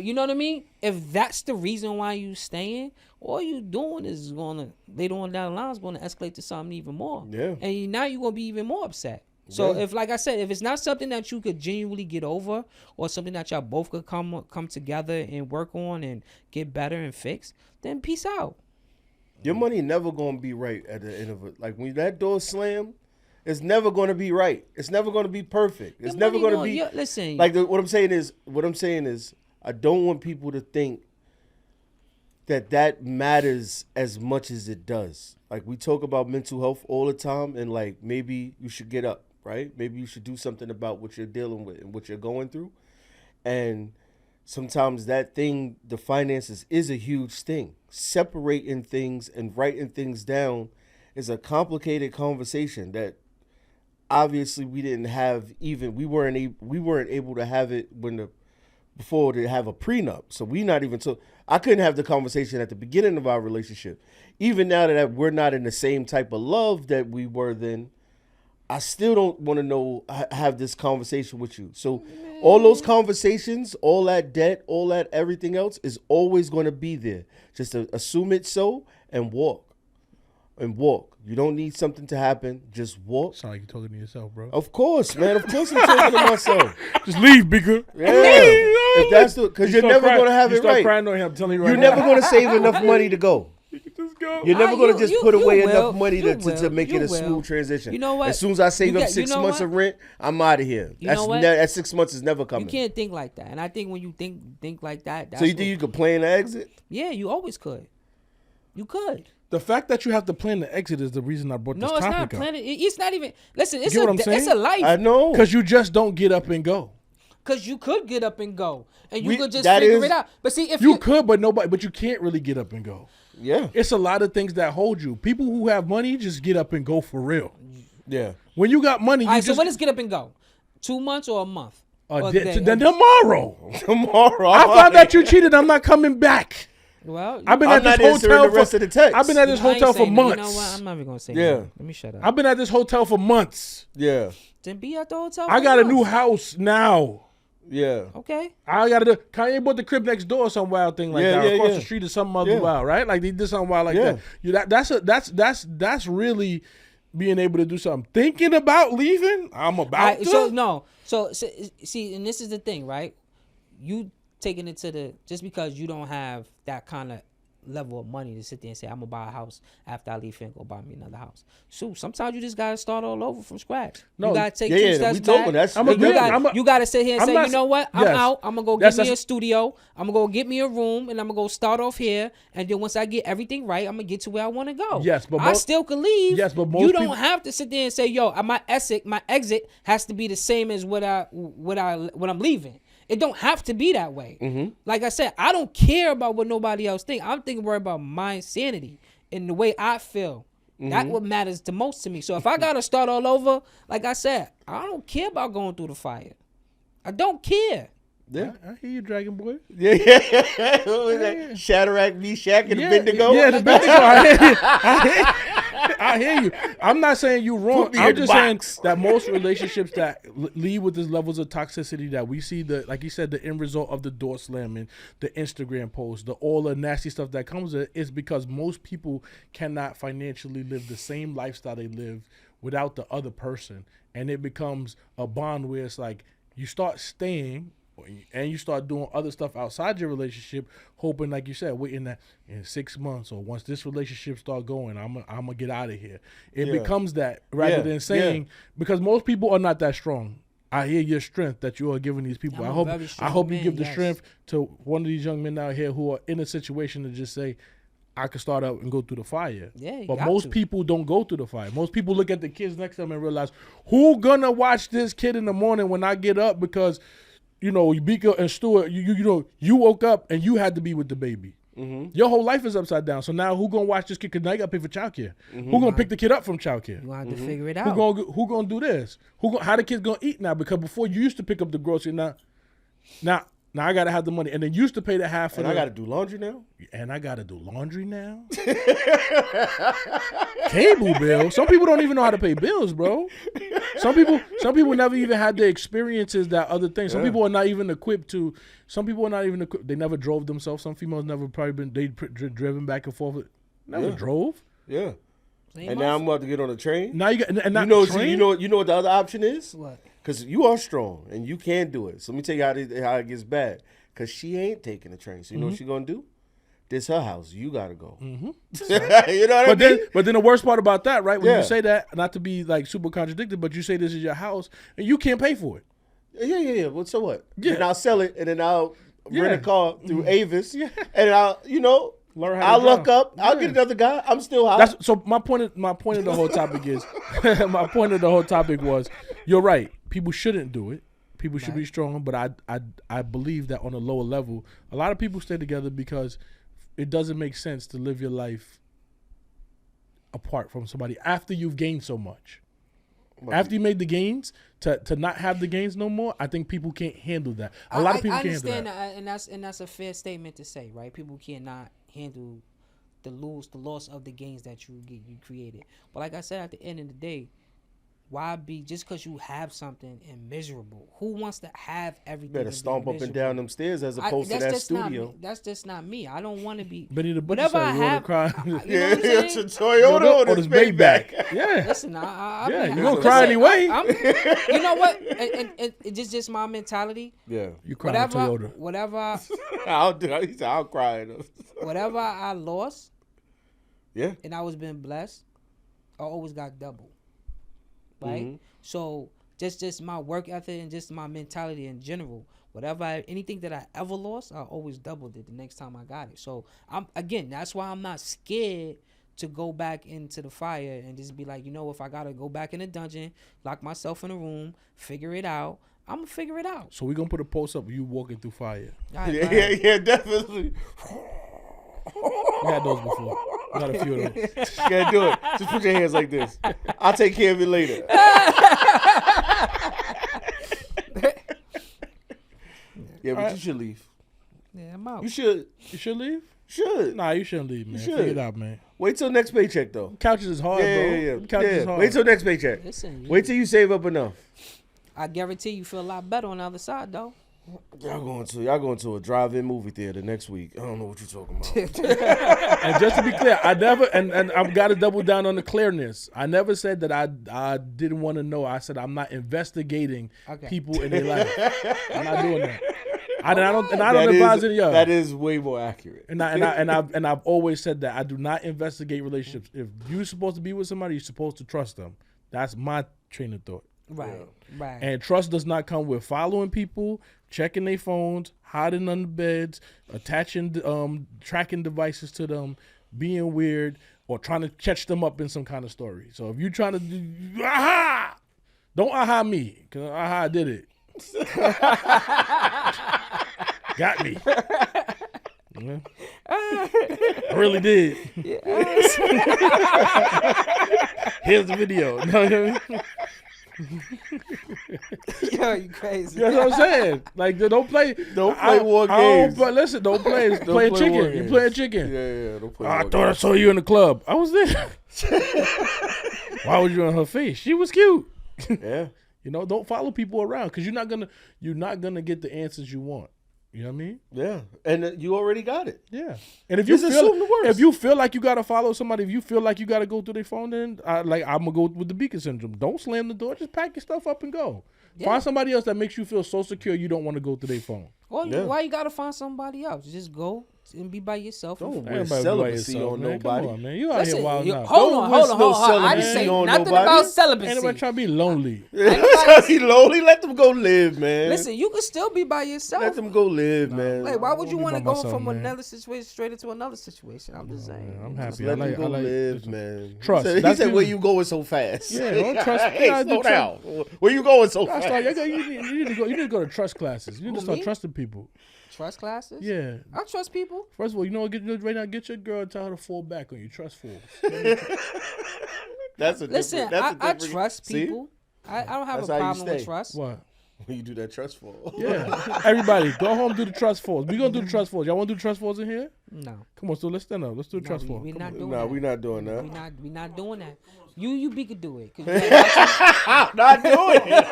You know what I mean? If that's the reason why you staying, all you doing is later on down the line is going to escalate to something even more. Yeah. And now you're going to be even more upset. So if, like I said, if it's not something that you could genuinely get over or something that y'all both could come together and work on and get better and fix, then peace out. Your money never going to be right at the end of it. Like when that door slammed, it's never going to be right. It's never going to be perfect. It's never going to be. Listen. Like what I'm saying is, I don't want people to think that matters as much as it does. Like, we talk about mental health all the time, and like, maybe you should get up, right? Maybe you should do something about what you're dealing with and what you're going through. And sometimes that thing, the finances, is a huge thing. Separating things and writing things down is a complicated conversation that obviously we didn't have. Even we weren't able to have it before to have a prenup. So we not even I couldn't have the conversation at the beginning of our relationship. Even now that we're not in the same type of love that we were then, I still don't want to have this conversation with you. So all those conversations, all that debt, all that everything else is always going to be there. Just to assume it so and walk. And walk. You don't need something to happen. Just walk. Sound like you're talking to yourself, bro. Of course, man. Of course I'm talking to myself. Just leave, bigger. Yeah. If that's because you're never going to have it right. Start crying on him. Telling you right You're now. never going to save enough money to go. Just go. You're never going to just put away enough money to to make it a smooth transition. You know what? As soon as I save up 6 months of rent, I'm out of here. That 6 months is never coming. You can't think like that. And I think when you think like that, that's so you think you could plan the exit? Yeah, you always could. You could. The fact that you have to plan the exit is the reason I brought this topic up. No, it's not planning. It's not even. Listen, it's You get what I'm saying? it's a life. I know. Because you just don't get up and go. Because you could get up and go, and you could just that figure is- it out. But see, if You could, but you can't really get up and go. Yeah. It's a lot of things that hold you. People who have money just get up and go for real. Yeah. When you got money, all you right, so just when does get up and go? 2 months or a month? Or a day? then tomorrow. Tomorrow. I found out you cheated. I'm not coming back. Well, I've been I'm at this not answering hotel the rest of the text. I've been at this I ain't hotel for saying that. months. You know what? I'm not even gonna say. Yeah. that. Let me shut up. I've been at this hotel for months. Yeah. Then be at the hotel. I for got a new months. house now. Yeah. Okay. I got to Kanye bought the crib next door, some wild thing like that. Across the street or some other wild, right? Like they did something wild like that. That's really being able to do something. Thinking about leaving, I'm about to. So see, and this is the thing, right? You taking it to just because you don't have that kind of level of money to sit there and say, I'm gonna buy a house after I leave here and go buy me another house. So sometimes you just gotta start all over from scratch. No, you gotta take 2 steps back. You gotta sit here and say, you know what? I'm out. I'm gonna go get me a studio. I'm gonna go get me a room, and I'm gonna go start off here. And then once I get everything right, I'm gonna get to where I want to go. Yes, but I still can leave. Yes, but you don't have to sit there and say, yo, my exit has to be the same as what I'm leaving. It don't have to be that way. Mm-hmm. Like I said, I don't care about what nobody else think. I'm thinking more about my sanity and the way I feel. Mm-hmm. That's what matters the most to me. So if I gotta start all over, like I said, I don't care about going through the fire. I don't care. Yeah, I hear you, Dragon Boy. Yeah. What was that? Shadrach, Meshach, and Abednego? Yeah, the Abednego. I hear you. I'm not saying you wrong. I'm just saying that most relationships that lead with these levels of toxicity that we see, like you said, the end result of the door slamming, the Instagram post, all the nasty stuff that comes with it is because most people cannot financially live the same lifestyle they live without the other person. And it becomes a bond where it's like you start staying and you start doing other stuff outside your relationship, hoping, like you said, waiting that in 6 months or once this relationship start going, I'm gonna get out of here. It becomes that rather than saying, because most people are not that strong. I hear your strength that you are giving these people. I hope you give the strength to one of these young men out here who are in a situation to just say, I could start out and go through the fire. Yeah, but most people don't go through the fire. Most people look at the kids next to them and realize, who gonna watch this kid in the morning when I get up? Because Bika and Stuart, you woke up and you had to be with the baby. Mm-hmm. Your whole life is upside down. So now who gonna watch this kid? Because now you gotta pay for childcare. Mm-hmm. Who gonna pick the kid up from childcare? You have to figure it out. Who gonna do this? How the kids gonna eat now? Because before you used to pick up the grocery, now I gotta have the money, and then you used to pay the half. And I gotta do laundry now. Cable bill. Some people don't even know how to pay bills, bro. Some people never even had the experiences that other things. Some people are not even equipped to. Some people are not even equipped. They never drove themselves. Some females never probably been. They driven back and forth. Never drove. Yeah. And now I'm about to get on a train. Now you got and not train? You know what the other option is? What? Because you are strong and you can do it. So let me tell you how it gets bad. Because she ain't taking the train. So you know what she's gonna do? This her house. You gotta go. Mm-hmm. You know what I mean? But then the worst part about that, right? When you say that, not to be like super contradicted, but you say this is your house and you can't pay for it. Yeah. Well, so what? Yeah. And I'll sell it and then I'll rent a car through Avis. Yeah. And I'll, Learn how to I'll drive. look up. I'll Yeah. get another guy. I'm still hot. So my point of the whole topic is my point of the whole topic was you're right. People shouldn't do it. People should be strong, but I believe that on a lower level, a lot of people stay together because it doesn't make sense to live your life apart from somebody after you've gained so much. After you made the gains, to not have the gains no more, I think people can't handle that. A lot of people can't handle that. I understand, and that's a fair statement to say, right? People cannot handle the loss of the gains that you created. But like I said, at the end of the day, why be just because you have something and miserable? Who wants to have everything? Better stomp up and down them stairs as opposed to that studio. That's just not me. I don't want to be. Benny the Butcher Whatever I said, you have, cry. you know what I'm saying? It's a Toyota or this Maybach. Yeah. Listen, You're going to cry anyway. You know what? And it's just my mentality. Yeah. You cry in Toyota. Whatever I'll cry. whatever I lost, Yeah. and I was being blessed, I always got double. Right? Mm-hmm. So just my work ethic and just my mentality in general. Anything that I ever lost, I always doubled it the next time I got it. So that's why I'm not scared to go back into the fire and just be like, if I gotta go back in the dungeon, lock myself in a room, figure it out, I'm gonna figure it out. So we're going to put a post up of you walking through fire. Right, Yeah, definitely. We had those before. We got a few of those. You gotta do it. Just put your hands like this. I'll take care of it later. Yeah, but you should leave. Yeah, I'm out. You should. You should leave? Should. Nah, you shouldn't leave, man. should. Figure it out, man. Wait till next paycheck, though. Couches is hard, bro. Yeah. Couches is hard. Wait till next paycheck. Listen, Wait till you save up enough. I guarantee you feel a lot better on the other side, though. Y'all going to a drive-in movie theater next week. I don't know what you're talking about. And just to be clear, I never and I've got to double down on the clearness. I never said that I didn't want to know. I said I'm not investigating people in their life. I'm not doing that. I don't advise any of y'all. That is way more accurate. And I've always said that I do not investigate relationships. If you're supposed to be with somebody, you're supposed to trust them. That's my train of thought. Right. And trust does not come with following people, checking their phones, hiding under beds, attaching tracking devices to them, being weird, or trying to catch them up in some kind of story. So if you're trying to do aha, don't aha me, because aha did it. Got me. Yeah. I really did. Here's the video. You know what I mean? Yo, you crazy. That's what I'm saying. Like, don't play war games. Listen, don't play playing chicken. You playing chicken. Yeah, don't play I thought I saw you in the club. I was there. Why was you on her face? She was cute. Yeah. Don't follow people around because you're not gonna get the answers you want. You know what I mean? Yeah, and you already got it. Yeah. And if you feel like you gotta follow somebody, if you feel like you gotta go through their phone, then I'm gonna go with the beacon syndrome. Don't slam the door. Just pack your stuff up and go. Yeah. Find somebody else that makes you feel so secure you don't want to go through their phone. Well, why you gotta find somebody else? Just go and be by yourself. Don't wish celibacy on nobody. Come on, man. You out here wild now. Hold on. I didn't say nothing about celibacy. Ain't nobody trying to be lonely. Trying to be lonely? Let them go live, man. Listen, you can still be by yourself. Let them go live, man. Like, why would you want to go from man. another situation straight into another situation? I'm just saying. I'm happy. Let them go live, man. Trust. He said, where you going so fast? Yeah, don't trust. Hey, slow down. Where you going so fast? You need to go to trust classes. You need to start trusting people. Trust classes? Yeah. I trust people. First of all, right now, get your girl and tell her to fall back on you. Trust falls. I trust people. I don't have a problem with trust. What? When you do that trust fall. Yeah. Everybody, go home, do the trust falls. We're going to do the trust falls. Y'all want to do the trust falls in here? No. Come on, so let's stand up. Let's do the trust falls. We're not doing that. No, we're not doing that. We're not doing that. You be could do it. Not doing it.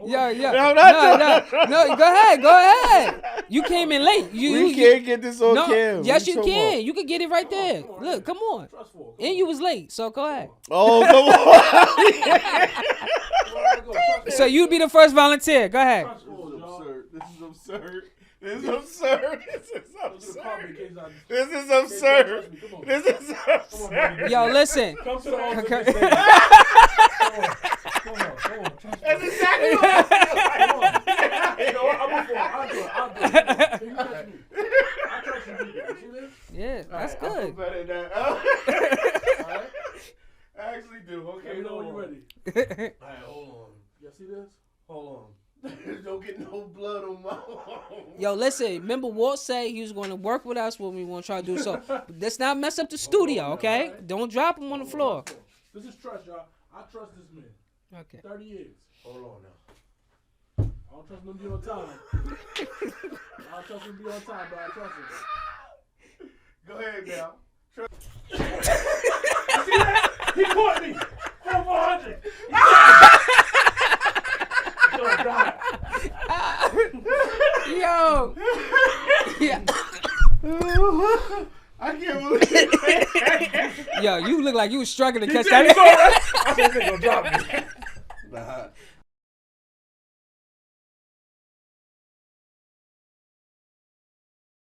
No, go ahead. You came in late. We can't get this on camera. Yes, you can. About? You can get it right there. Look, come on. And you was late, so go ahead. Oh, come on. So you be the first volunteer. Go ahead. This is absurd. Yo, listen. Come to the altar. That's exactly what I'm doing. I'll do it. Alright, hold on. You see this? Hold on. Don't get no blood on my arm. Yo, listen. Remember, Walt said he was going to work with us when we want to try to do so. Let's not mess up the studio, okay? Right. Don't drop him on the floor. This is trust, y'all. I trust this man. Okay. 30 years. Hold on now. I don't trust him to be on time. I don't trust him to be on time, but I trust him. Go ahead now. See that? He caught me. 400. Yo. Yeah. I can't believe it. Yo, you look like you was struggling to catch that. I said, "Nigga, drop me." Nah,